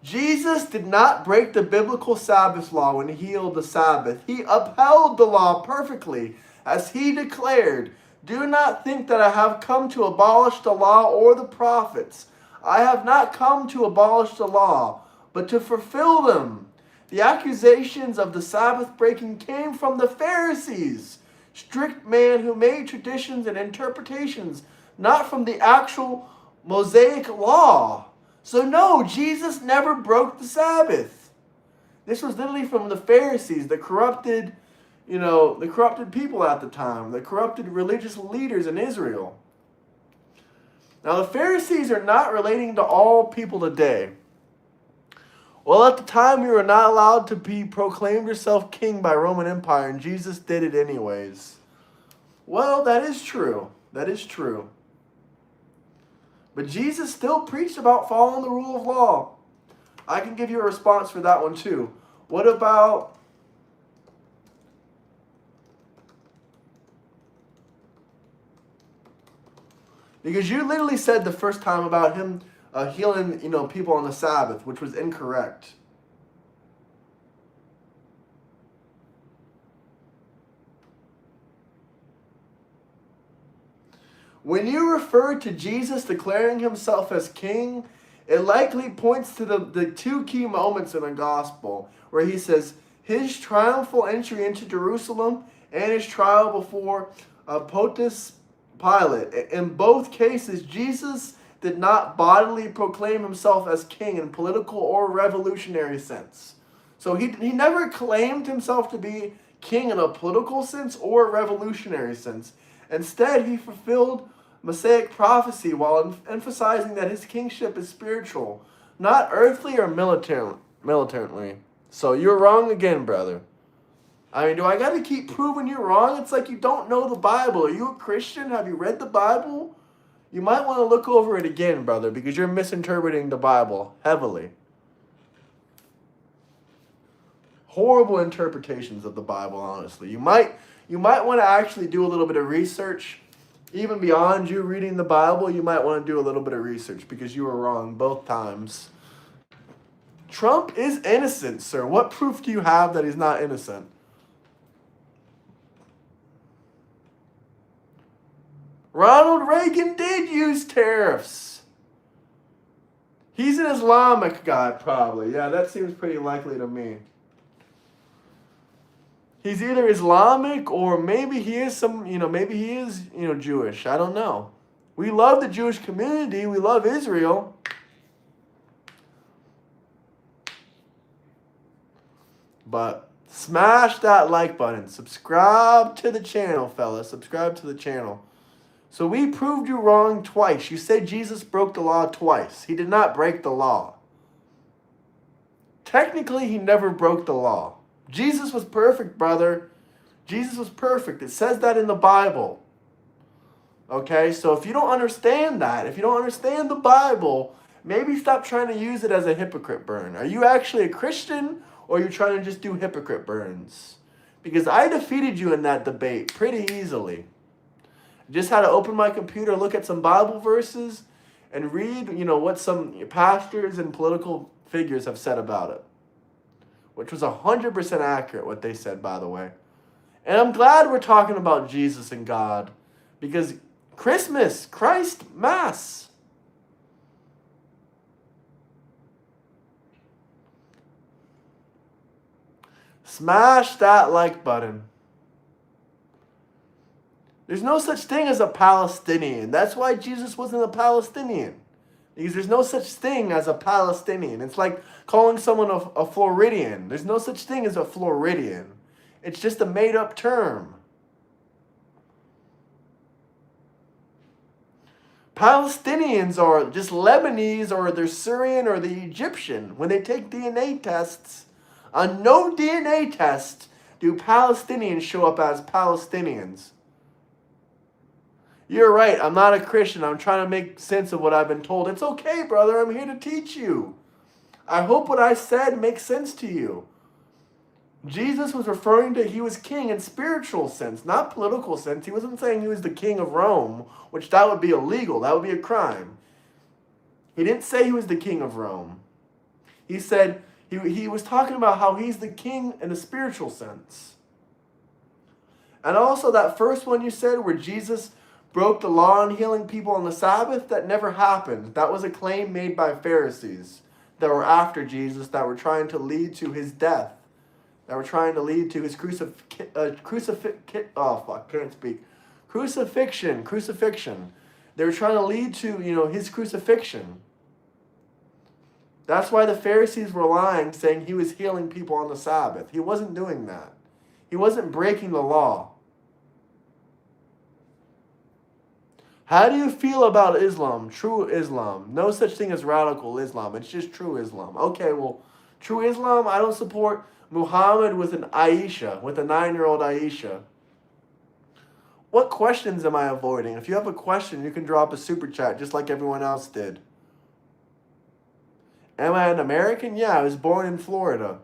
Jesus did not break the biblical Sabbath law when he healed the Sabbath. He upheld the law perfectly, as he declared, "Do not think that I have come to abolish the law or the prophets. I have not come to abolish the law, but to fulfill them." The accusations of the Sabbath breaking came from the Pharisees, strict men who made traditions and interpretations, not from the actual Mosaic law. So no, Jesus never broke the Sabbath. This was literally from the Pharisees, the corrupted people at the time, the corrupted religious leaders in Israel. Now the Pharisees are not relating to all people today. Well, at the time, you were not allowed to be proclaimed yourself king by Roman Empire, and Jesus did it anyways. Well, that is true. That is true. But Jesus still preached about following the rule of law. I can give you a response for that one too. What about... Because you literally said the first time about him healing, people on the Sabbath, which was incorrect. When you refer to Jesus declaring himself as king, it likely points to the two key moments in the gospel where he says his triumphal entry into Jerusalem and his trial before Pontius Pilate. In both cases, Jesus did not bodily proclaim himself as king in political or revolutionary sense. So he never claimed himself to be king in a political sense or revolutionary sense. Instead, he fulfilled Messianic prophecy while emphasizing that his kingship is spiritual, not earthly or militarily. So you're wrong again, brother. I mean, do I got to keep proving you wrong? It's like you don't know the Bible. Are you a Christian? Have you read the Bible? You might want to look over it again, brother, because you're misinterpreting the Bible heavily. Horrible interpretations of the Bible, honestly. You might want to actually do a little bit of research. Even beyond you reading the Bible, you might want to do a little bit of research because you were wrong both times. Trump is innocent, sir. What proof do you have that he's not innocent? Ronald Reagan did use tariffs. He's an Islamic guy, probably. Yeah, that seems pretty likely to me. He's either Islamic or maybe he is Jewish. I don't know. We love the Jewish community. We love Israel. But smash that like button. Subscribe to the channel, fellas. Subscribe to the channel. So we proved you wrong twice. You said Jesus broke the law twice. He did not break the law. Technically, he never broke the law. Jesus was perfect, brother. Jesus was perfect. It says that in the Bible. Okay, so if you don't understand that, if you don't understand the Bible, maybe stop trying to use it as a hypocrite burn. Are you actually a Christian, or are you trying to just do hypocrite burns? Because I defeated you in that debate pretty easily. Just had to open my computer, look at some Bible verses, and read, what some pastors and political figures have said about it. Which was 100% accurate, what they said, by the way. And I'm glad we're talking about Jesus and God. Because Christmas, Christ, Mass. Smash that like button. There's no such thing as a Palestinian. That's why Jesus wasn't a Palestinian. Because there's no such thing as a Palestinian. It's like calling someone a Floridian. There's no such thing as a Floridian. It's just a made-up term. Palestinians are just Lebanese, or they're Syrian, or the Egyptian. When they take DNA tests, on no DNA test do Palestinians show up as Palestinians. You're right, I'm not a Christian. I'm trying to make sense of what I've been told. It's okay, brother. I'm here to teach you. I hope what I said makes sense to you. Jesus was referring to he was king in spiritual sense, not political sense. He wasn't saying he was the king of Rome, which that would be illegal. That would be a crime. He didn't say he was the king of Rome. He said he was talking about how he's the king in a spiritual sense. And also that first one you said where Jesus broke the law in healing people on the Sabbath, that never happened. That was a claim made by Pharisees that were after Jesus, that were trying to lead to his death, that were trying to lead to his crucifixion. They were trying to lead to, his crucifixion. That's why the Pharisees were lying, saying he was healing people on the Sabbath. He wasn't doing that. He wasn't breaking the law. How do you feel about Islam? True Islam. No such thing as radical Islam. It's just true Islam. Okay, well, true Islam, I don't support Muhammad with an Aisha, with a 9-year-old Aisha. What questions am I avoiding? If you have a question, you can drop a super chat just like everyone else did. Am I an American? Yeah, I was born in Florida.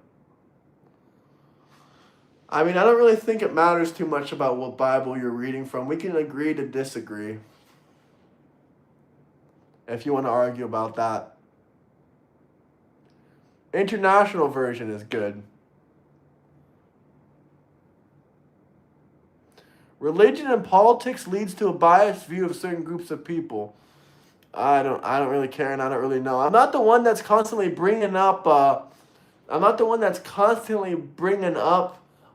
I mean, I don't really think it matters too much about what Bible you're reading from. We can agree to disagree. If you want to argue about that. International version is good. Religion and politics leads to a biased view of certain groups of people. I don't really care, and I don't really know. I'm not the one that's constantly bringing up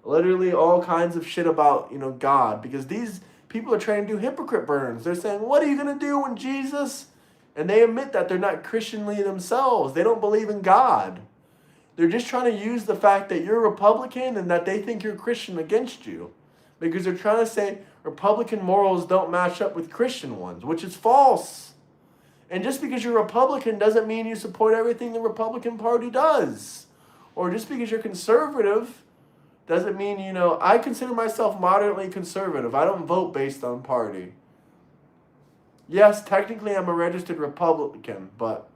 literally all kinds of shit about, God, because these people are trying to do hypocrite burns. They're saying, "What are you going to do when Jesus?" And they admit that they're not Christianly themselves. They don't believe in God. They're just trying to use the fact that you're a Republican and that they think you're Christian against you. Because they're trying to say Republican morals don't match up with Christian ones, which is false. And just because you're Republican doesn't mean you support everything the Republican Party does. Or just because you're conservative doesn't mean, I consider myself moderately conservative. I don't vote based on party. Yes, technically I'm a registered Republican, but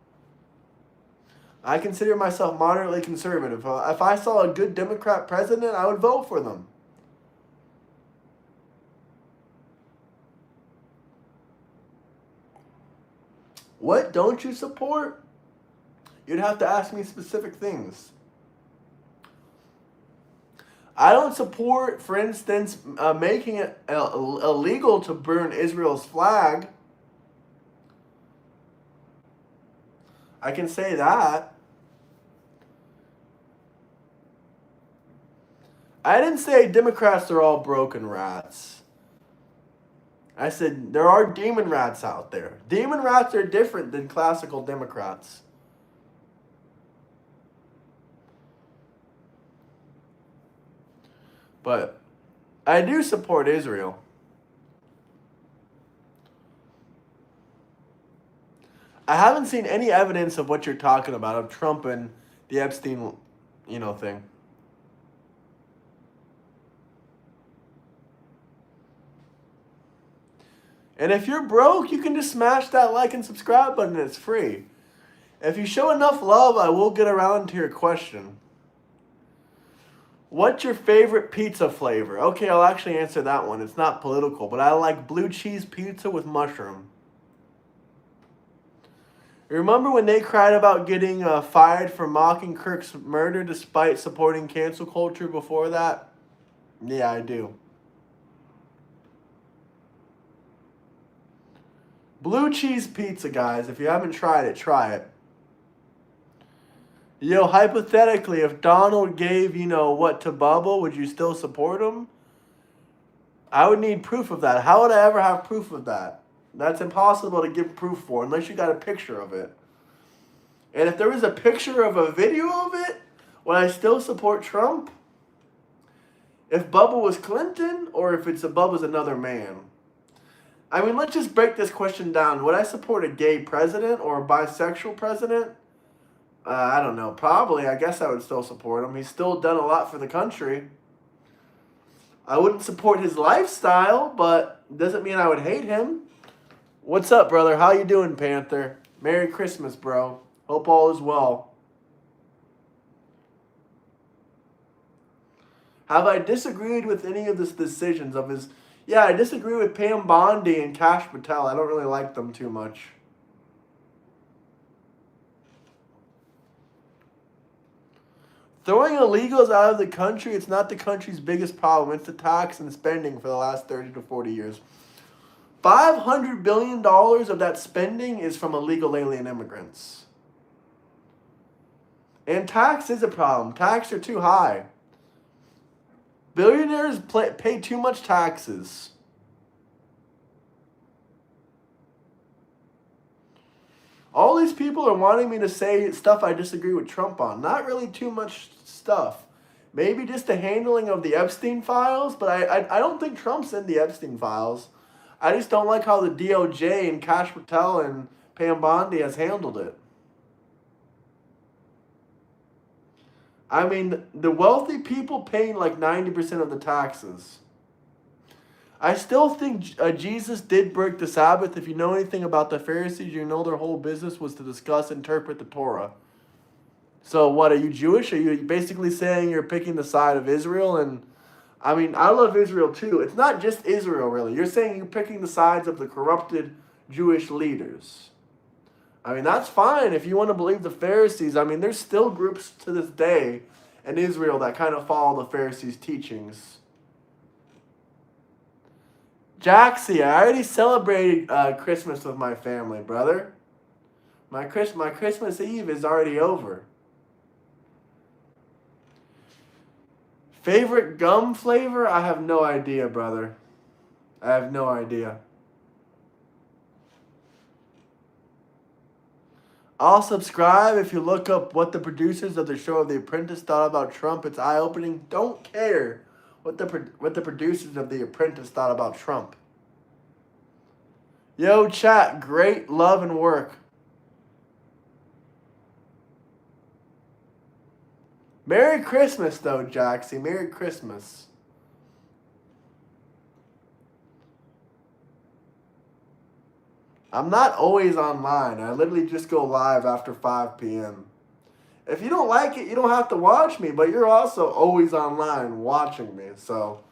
I consider myself moderately conservative. If I saw a good Democrat president, I would vote for them. What don't you support? You'd have to ask me specific things. I don't support, for instance, making it illegal to burn Israel's flag. I can say that. I didn't say Democrats are all broken rats. I said there are demon rats out there. Demon rats are different than classical Democrats. But I do support Israel. I haven't seen any evidence of what you're talking about, of Trump and the Epstein, thing. And if you're broke, you can just smash that like and subscribe button. It's free. If you show enough love, I will get around to your question. What's your favorite pizza flavor? Okay, I'll actually answer that one. It's not political, but I like blue cheese pizza with mushroom. Remember when they cried about getting fired for mocking Kirk's murder despite supporting cancel culture before that? Yeah, I do. Blue cheese pizza, guys. If you haven't tried it, try it. Yo, hypothetically, if Donald gave, what to Bubba, would you still support him? I would need proof of that. How would I ever have proof of that? That's impossible to give proof for unless you got a picture of it. And if there was a picture of a video of it, would I still support Trump? If Bubba was Clinton or if Bubba's another man? I mean, let's just break this question down. Would I support a gay president or a bisexual president? I don't know. Probably. I guess I would still support him. He's still done a lot for the country. I wouldn't support his lifestyle, but doesn't mean I would hate him. What's up, brother? How you doing, Panther? Merry Christmas, bro. Hope all is well. Have I disagreed with any of the decisions of his? Yeah, I disagree with Pam Bondi and Kash Patel. I don't really like them too much. Throwing illegals out of the country, it's not the country's biggest problem. It's the tax and spending for the last 30 to 40 years. $500 billion of that spending is from illegal alien immigrants. And tax is a problem. Taxes are too high. Billionaires pay too much taxes. All these people are wanting me to say stuff I disagree with Trump on. Not really too much stuff. Maybe just the handling of the Epstein files, but I don't think Trump's in the Epstein files. I just don't like how the DOJ and Kash Patel and Pam Bondi has handled it. I mean, the wealthy people paying like 90% of the taxes. I still think Jesus did break the Sabbath. If you know anything about the Pharisees, you know their whole business was to discuss, interpret the Torah. So what, are you Jewish? Are you basically saying you're picking the side of Israel? And I mean, I love Israel too. It's not just Israel, really. You're saying you're picking the sides of the corrupted Jewish leaders. I mean, that's fine if you want to believe the Pharisees. I mean, there's still groups to this day in Israel that kind of follow the Pharisees' teachings. Jaxie, I already celebrated Christmas with my family, brother. My Christmas Eve is already over. Favorite gum flavor? I have no idea, brother. I have no idea. I'll subscribe if you look up what the producers of the show The Apprentice thought about Trump. It's eye-opening. Don't care what the producers of The Apprentice thought about Trump. Yo, chat. Great love and work. Merry Christmas, though, Jaxie. Merry Christmas. I'm not always online. I literally just go live after 5 p.m. If you don't like it, you don't have to watch me, but you're also always online watching me, so.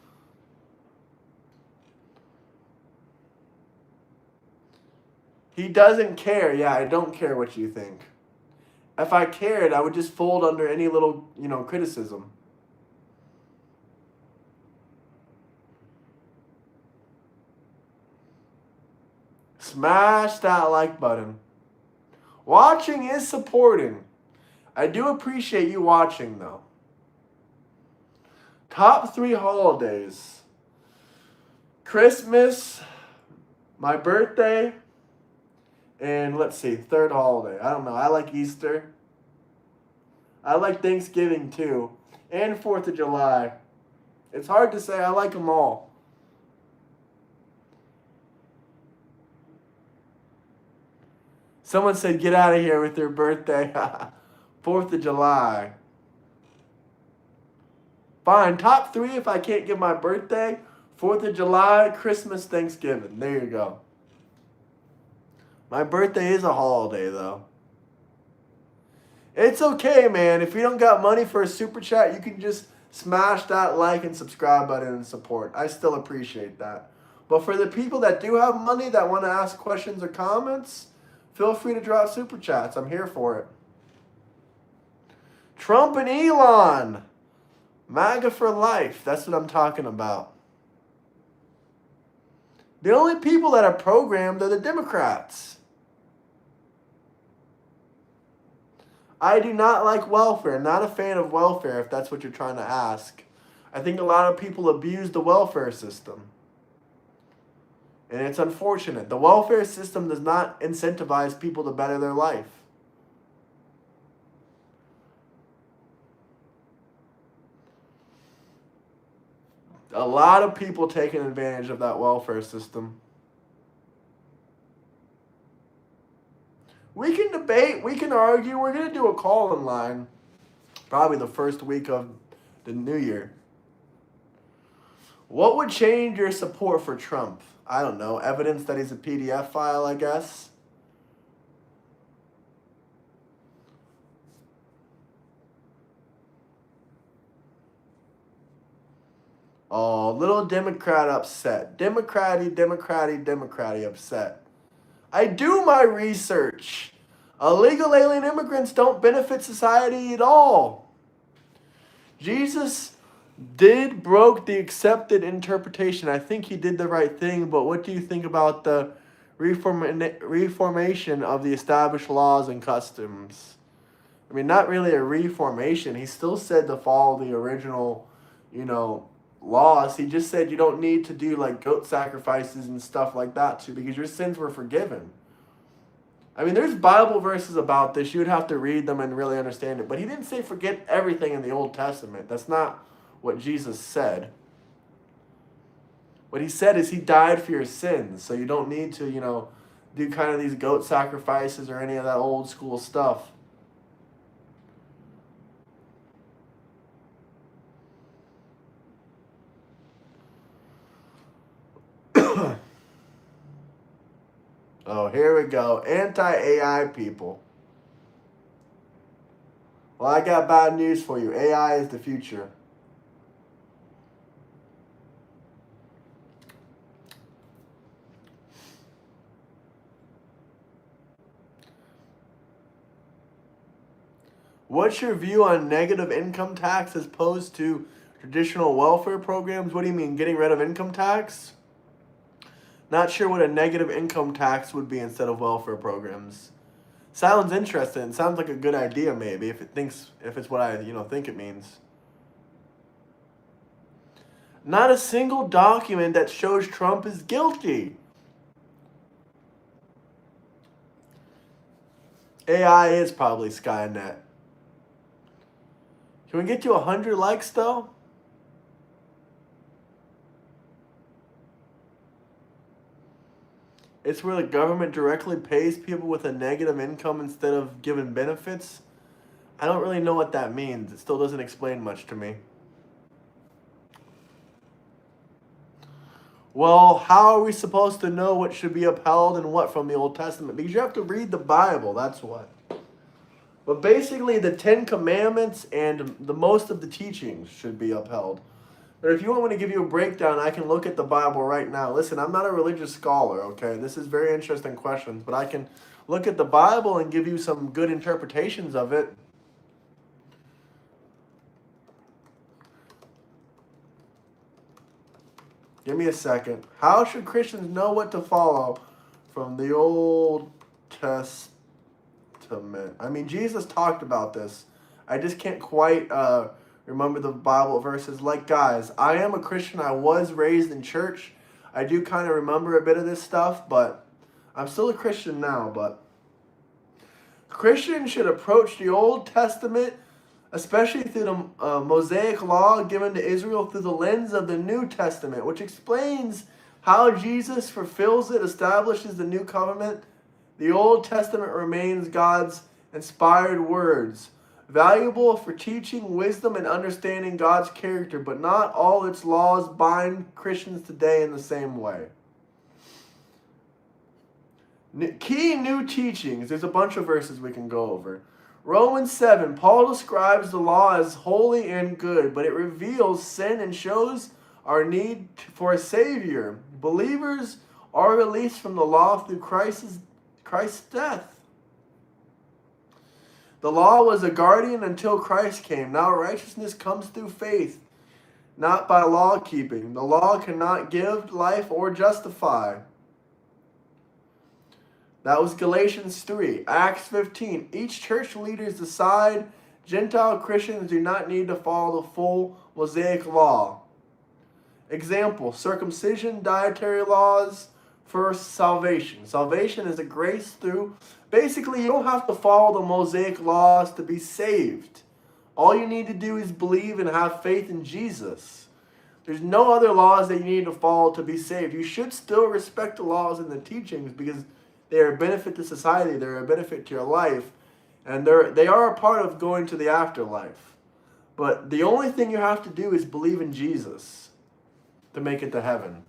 He doesn't care. Yeah, I don't care what you think. If I cared, I would just fold under any little, criticism. Smash that like button. Watching is supporting. I do appreciate you watching, though. Top 3 holidays. Christmas, my birthday, and let's see, third holiday. I don't know. I like Easter. I like Thanksgiving, too. And 4th of July. It's hard to say. I like them all. Someone said, get out of here with your birthday. 4th of July. Fine. Top 3 if I can't give my birthday. 4th of July, Christmas, Thanksgiving. There you go. My birthday is a holiday, though. It's okay, man. If you don't got money for a super chat, you can just smash that like and subscribe button and support. I still appreciate that. But for the people that do have money that want to ask questions or comments, feel free to drop super chats. I'm here for it. Trump and Elon. MAGA for life. That's what I'm talking about. The only people that are programmed are the Democrats. I do not like welfare. Not a fan of welfare, if that's what you're trying to ask. I think a lot of people abuse the welfare system. And it's unfortunate. The welfare system does not incentivize people to better their life. A lot of people taking advantage of that welfare system. We can debate, we can argue. We're going to do a call-in line probably the first week of the new year. What would change your support for Trump? I don't know. Evidence that he's a PDF file, I guess. Oh, little Democrat upset. Democraty upset. I do my research. Illegal alien immigrants don't benefit society at all. Jesus did broke the accepted interpretation. I think he did the right thing, but what do you think about the reformation of the established laws and customs? I mean, not really a reformation. He still said to follow the original, laws. He just said you don't need to do like goat sacrifices and stuff like that too, because your sins were forgiven. I mean, there's Bible verses about this. You would have to read them and really understand it. But he didn't say forget everything in the Old Testament. That's not what Jesus said. What he said is he died for your sins. So you don't need to, do kind of these goat sacrifices or any of that old school stuff. Oh, here we go. Anti-AI people. Well, I got bad news for you. AI is the future. What's your view on negative income tax as opposed to traditional welfare programs? What do you mean, getting rid of income tax? Not sure what a negative income tax would be instead of welfare programs. Sounds interesting. Sounds like a good idea, maybe, if it's what I think it means. Not a single document that shows Trump is guilty. AI is probably Skynet. Can we get to 100 likes though? It's where the government directly pays people with a negative income instead of giving benefits. I don't really know what that means. It still doesn't explain much to me. Well, how are we supposed to know what should be upheld and what from the Old Testament? Because you have to read the Bible, that's what. But basically, the 10 Commandments and the most of the teachings should be upheld. But if you want me to give you a breakdown, I can look at the Bible right now. Listen, I'm not a religious scholar, okay? This is very interesting questions, but I can look at the Bible and give you some good interpretations of it. Give me a second. How should Christians know what to follow from the Old Testament? I mean, Jesus talked about this. I just can't quite remember the Bible verses. Like, guys, I am a Christian. I was raised in church. I do kind of remember a bit of this stuff, but I'm still a Christian now. But Christians should approach the Old Testament, especially through the Mosaic law given to Israel, through the lens of the New Testament, which explains how Jesus fulfills it, establishes the new covenant. The Old Testament remains God's inspired words, valuable for teaching wisdom and understanding God's character, but not all its laws bind Christians today in the same way. Key new teachings. There's a bunch of verses we can go over. Romans 7, Paul describes the law as holy and good, but it reveals sin and shows our need for a Savior. Believers are released from the law through Christ's death. The law was a guardian until Christ came. Now righteousness comes through faith, not by law keeping. The law cannot give life or justify. That was Galatians 3. Acts 15. Each church leaders decide Gentile Christians do not need to follow the full Mosaic law. Example, circumcision, dietary laws for salvation. Salvation is a grace through. Basically, you don't have to follow the Mosaic laws to be saved. All you need to do is believe and have faith in Jesus. There's no other laws that you need to follow to be saved. You should still respect the laws and the teachings because they are a benefit to society. They're a benefit to your life. And they are a part of going to the afterlife. But the only thing you have to do is believe in Jesus to make it to heaven.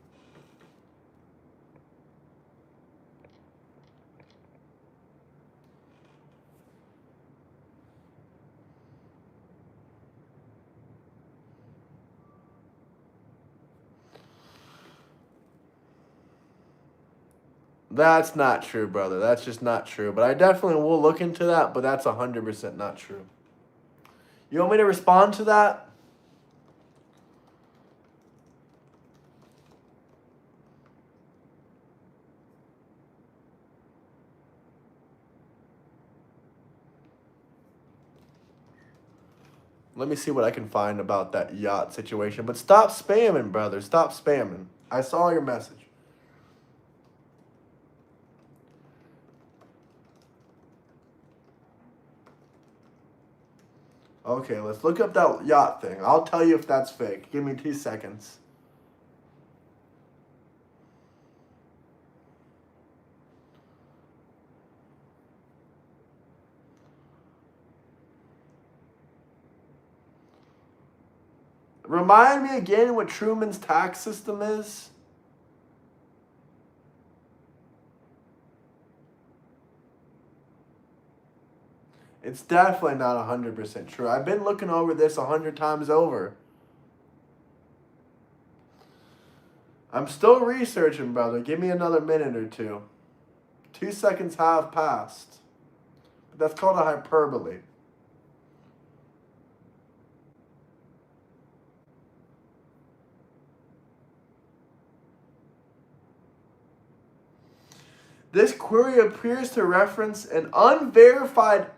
That's not true, brother. That's just not true. But I definitely will look into that, but that's 100% not true. You want me to respond to that? Let me see what I can find about that yacht situation. But stop spamming, brother. Stop spamming. I saw your message. Okay, let's look up that yacht thing. I'll tell you if that's fake. Give me 2 seconds. Remind me again what Truman's tax system is. It's definitely not 100% true. I've been looking over this 100 times over. I'm still researching, brother. Give me another minute or two. 2 seconds have passed. That's called a hyperbole. This query appears to reference an unverified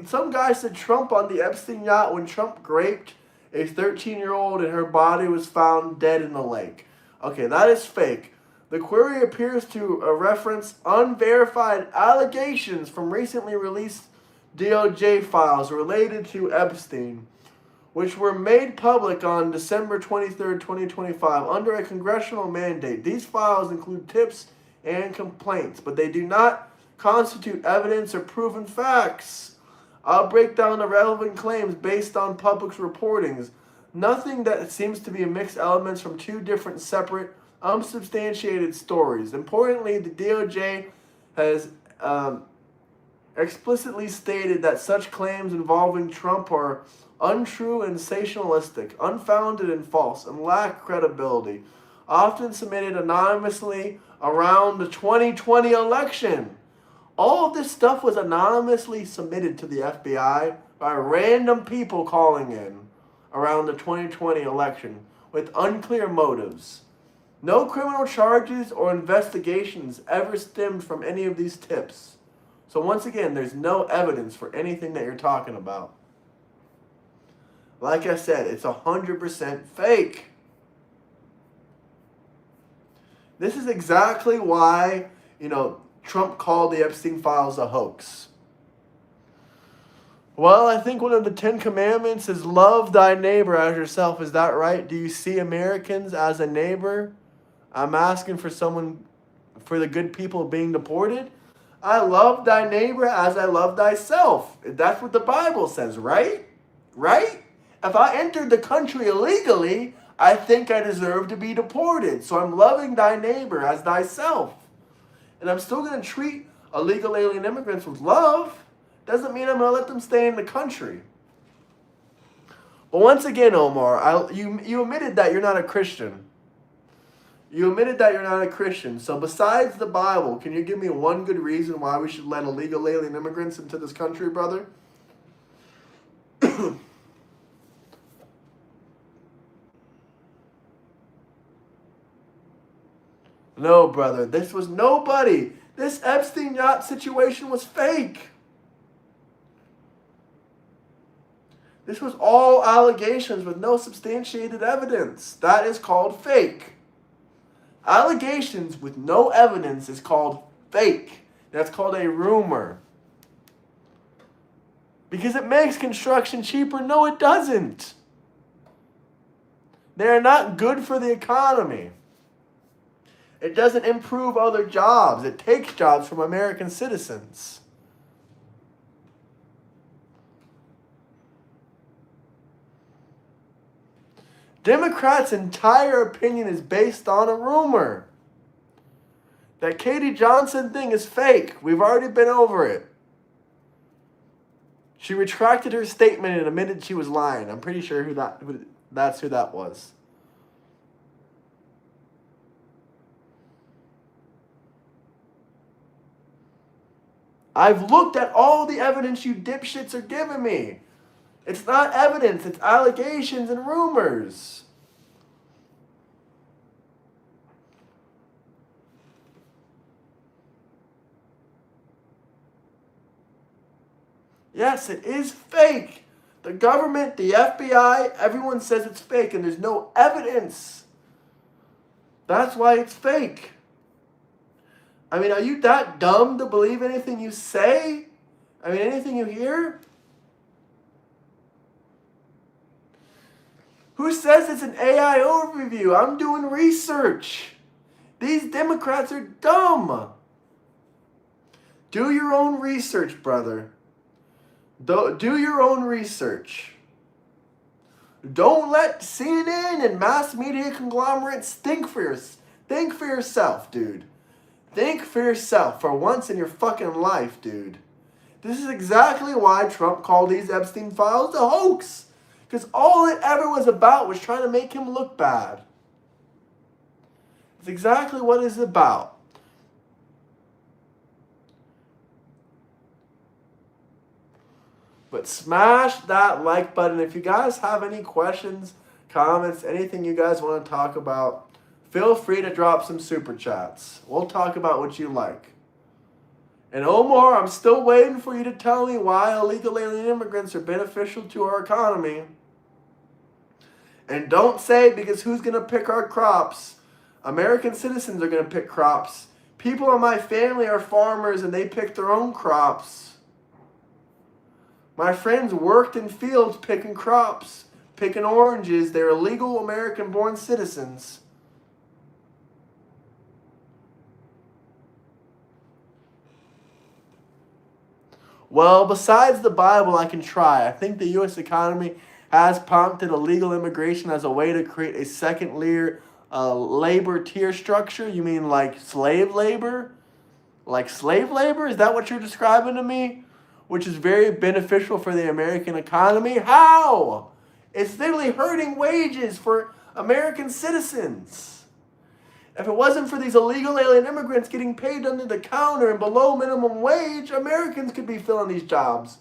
some guy said Trump on the Epstein yacht when Trump raped a 13-year-old and her body was found dead in the lake. Okay, that is fake. The query appears to reference unverified allegations from recently released DOJ files related to Epstein, which were made public on December 23rd, 2025, under a congressional mandate. These files include tips and complaints, but they do not constitute evidence or proven facts. I'll break down the relevant claims based on public reportings. Nothing that seems to be mixed elements from two different separate, unsubstantiated stories. Importantly, the DOJ has explicitly stated that such claims involving Trump are untrue and sensationalistic, unfounded and false, and lack credibility, often submitted anonymously around the 2020 election. All of this stuff was anonymously submitted to the FBI by random people calling in around the 2020 election with unclear motives. No criminal charges or investigations ever stemmed from any of these tips. So once again, there's no evidence for anything that you're talking about. Like I said, it's 100% fake. This is exactly why, Trump called the Epstein files a hoax. Well, I think one of the 10 commandments is love thy neighbor as yourself. Is that right? Do you see Americans as a neighbor? I'm asking for the good people being deported. I love thy neighbor as I love thyself. That's what the Bible says, right? Right? If I entered the country illegally, I think I deserve to be deported. So I'm loving thy neighbor as thyself. And I'm still going to treat illegal alien immigrants with love. Doesn't mean I'm going to let them stay in the country. But once again, Omar, you admitted that you're not a Christian. You admitted that you're not a Christian. So besides the Bible, can you give me one good reason why we should let illegal alien immigrants into this country, brother? No, brother. This was nobody. This Epstein yacht situation was fake. This was all allegations with no substantiated evidence. That is called fake. Allegations with no evidence is called fake. That's called a rumor. Because it makes construction cheaper. No, it doesn't. They are not good for the economy. It doesn't improve other jobs. It takes jobs from American citizens. Democrats' entire opinion is based on a rumor. That Katie Johnson thing is fake. We've already been over it. She retracted her statement and admitted she was lying. I'm pretty sure that's who that was. I've looked at all the evidence you dipshits are giving me. It's not evidence, it's allegations and rumors. Yes, it is fake. The government, the FBI, everyone says it's fake and there's no evidence. That's why it's fake. I mean, are you that dumb to believe anything you say? I mean, anything you hear? Who says it's an AI overview? I'm doing research. These Democrats are dumb. Do your own research, brother. Do your own research. Don't let CNN and mass media conglomerates think for yourself, dude. Think for yourself for once in your fucking life, dude. This is exactly why Trump called these Epstein files a hoax. Because all it ever was about was trying to make him look bad. It's exactly what it's about. But smash that like button. If you guys have any questions, comments, anything you guys want to talk about, feel free to drop some super chats. We'll talk about what you like. And Omar, I'm still waiting for you to tell me why illegal alien immigrants are beneficial to our economy. And don't say because who's going to pick our crops. American citizens are going to pick crops. People in my family are farmers and they pick their own crops. My friends worked in fields picking crops, picking oranges. They're illegal American-born citizens. Well, besides the Bible, I can try. I think the U.S. economy has prompted illegal immigration as a way to create a second labor tier structure. You mean like slave labor? Like slave labor? Is that what you're describing to me? Which is very beneficial for the American economy. How? It's literally hurting wages for American citizens. If it wasn't for these illegal alien immigrants getting paid under the counter and below minimum wage, Americans could be filling these jobs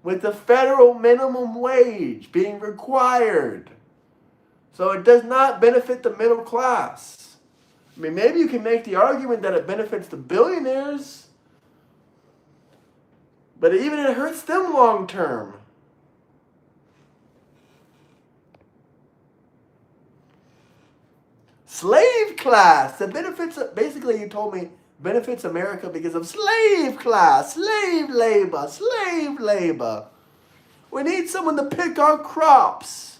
with the federal minimum wage being required. So it does not benefit the middle class. I mean, maybe you can make the argument that it benefits the billionaires, but even it hurts them long term. Slave class. The benefits, basically you told me, benefits America because of slave class, slave labor, slave labor. We need someone to pick our crops.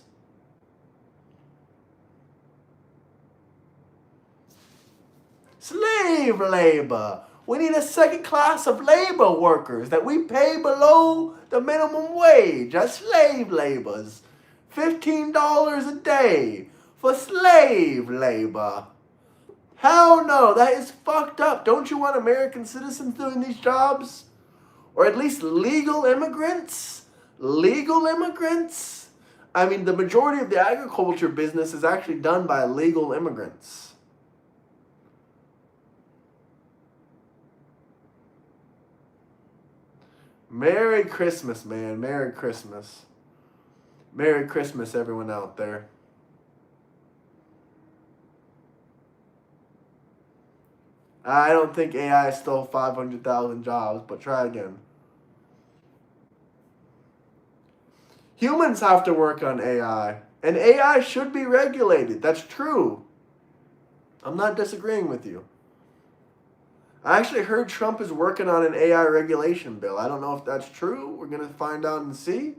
Slave labor. We need a second class of labor workers that we pay below the minimum wage as slave laborers. $15 a day for slave labor. Hell no, that is fucked up. Don't you want American citizens doing these jobs? Or at least legal immigrants? Legal immigrants? I mean, the majority of the agriculture business is actually done by legal immigrants. Merry Christmas, man. Merry Christmas. Merry Christmas, everyone out there. I don't think AI stole 500,000 jobs, but try again. Humans have to work on AI, and AI should be regulated. That's true. I'm not disagreeing with you. I actually heard Trump is working on an AI regulation bill. I don't know if that's true. We're going to find out and see.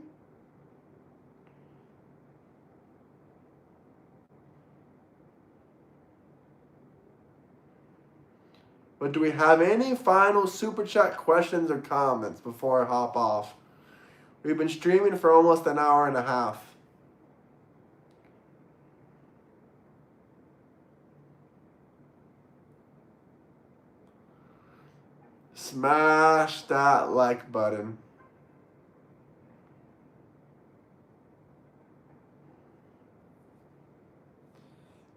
But do we have any final super chat questions or comments before I hop off? We've been streaming for almost an hour and a half. Smash that like button.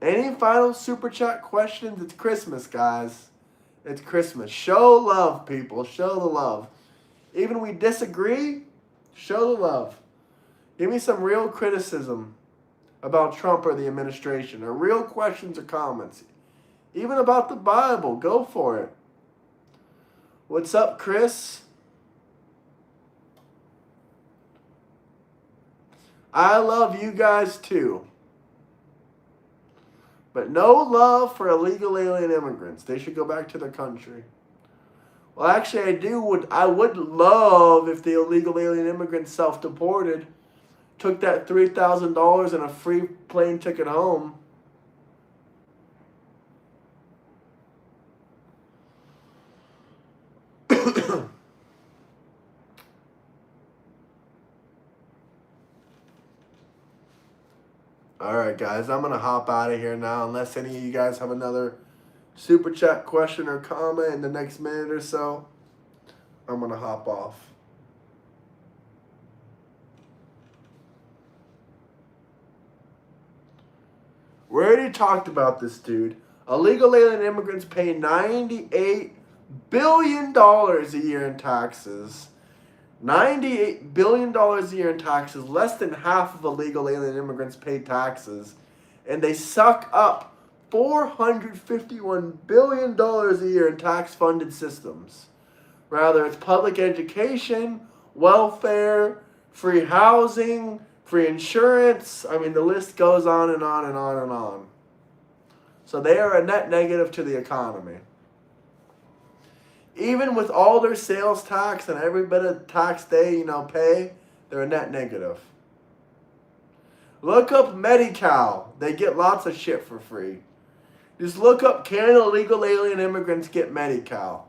Any final super chat questions? It's Christmas, guys. It's Christmas. Show love, people. Show the love. Even we disagree, show the love. Give me some real criticism about Trump or the administration, or real questions or comments. Even about the Bible. Go for it. What's up, Chris? I love you guys too. But no love for illegal alien immigrants. They should go back to their country. Well, actually, I would love if the illegal alien immigrants self-deported, took that $3,000 and a free plane ticket home. All right, guys, I'm going to hop out of here now unless any of you guys have another super chat question or comment in the next minute or so. I'm going to hop off. We already talked about this, dude. Illegal alien immigrants pay $98 billion a year in taxes. $98 billion a year in taxes. Less than half of illegal alien immigrants pay taxes. And they suck up $451 billion a year in tax-funded systems. Rather, it's public education, welfare, free housing, free insurance. I mean, the list goes on and on and on and on. So they are a net negative to the economy. Even with all their sales tax and every bit of tax they, pay, they're a net negative. Look up Medi-Cal. They get lots of shit for free. Just look up, can illegal alien immigrants get Medi-Cal?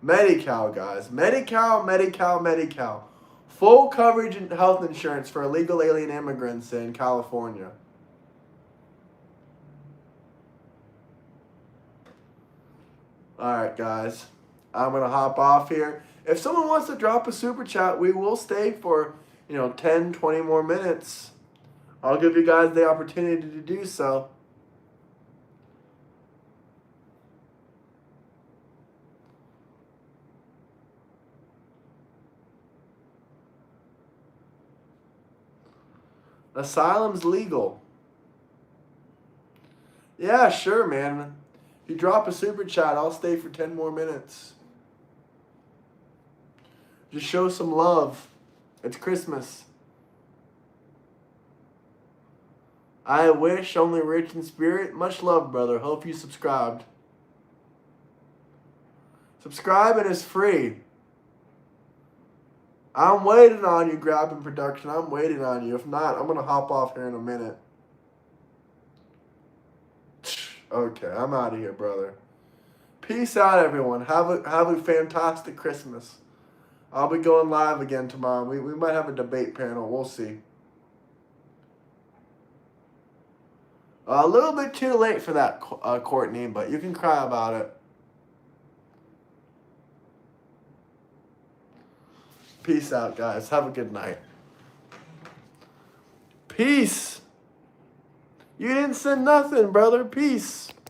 Medi-Cal, guys. Medi-Cal, Medi-Cal, Medi-Cal. Full coverage and health insurance for illegal alien immigrants in California. Alright, guys. I'm going to hop off here. If someone wants to drop a super chat, we will stay for, 10, 20 more minutes. I'll give you guys the opportunity to do so. Asylum's legal. Yeah, sure, man. If you drop a super chat, I'll stay for 10 more minutes. Just show some love. It's Christmas. I wish, only rich in spirit. Much love, brother. Hope you subscribed. Subscribing is free. I'm waiting on you, Grabbing Production. I'm waiting on you. If not, I'm going to hop off here in a minute. Okay, I'm out of here, brother. Peace out, everyone. Have a fantastic Christmas. I'll be going live again tomorrow. We might have a debate panel. We'll see. A little bit too late for that, Courtney, but you can cry about it. Peace out, guys. Have a good night. Peace. You didn't send nothing, brother. Peace.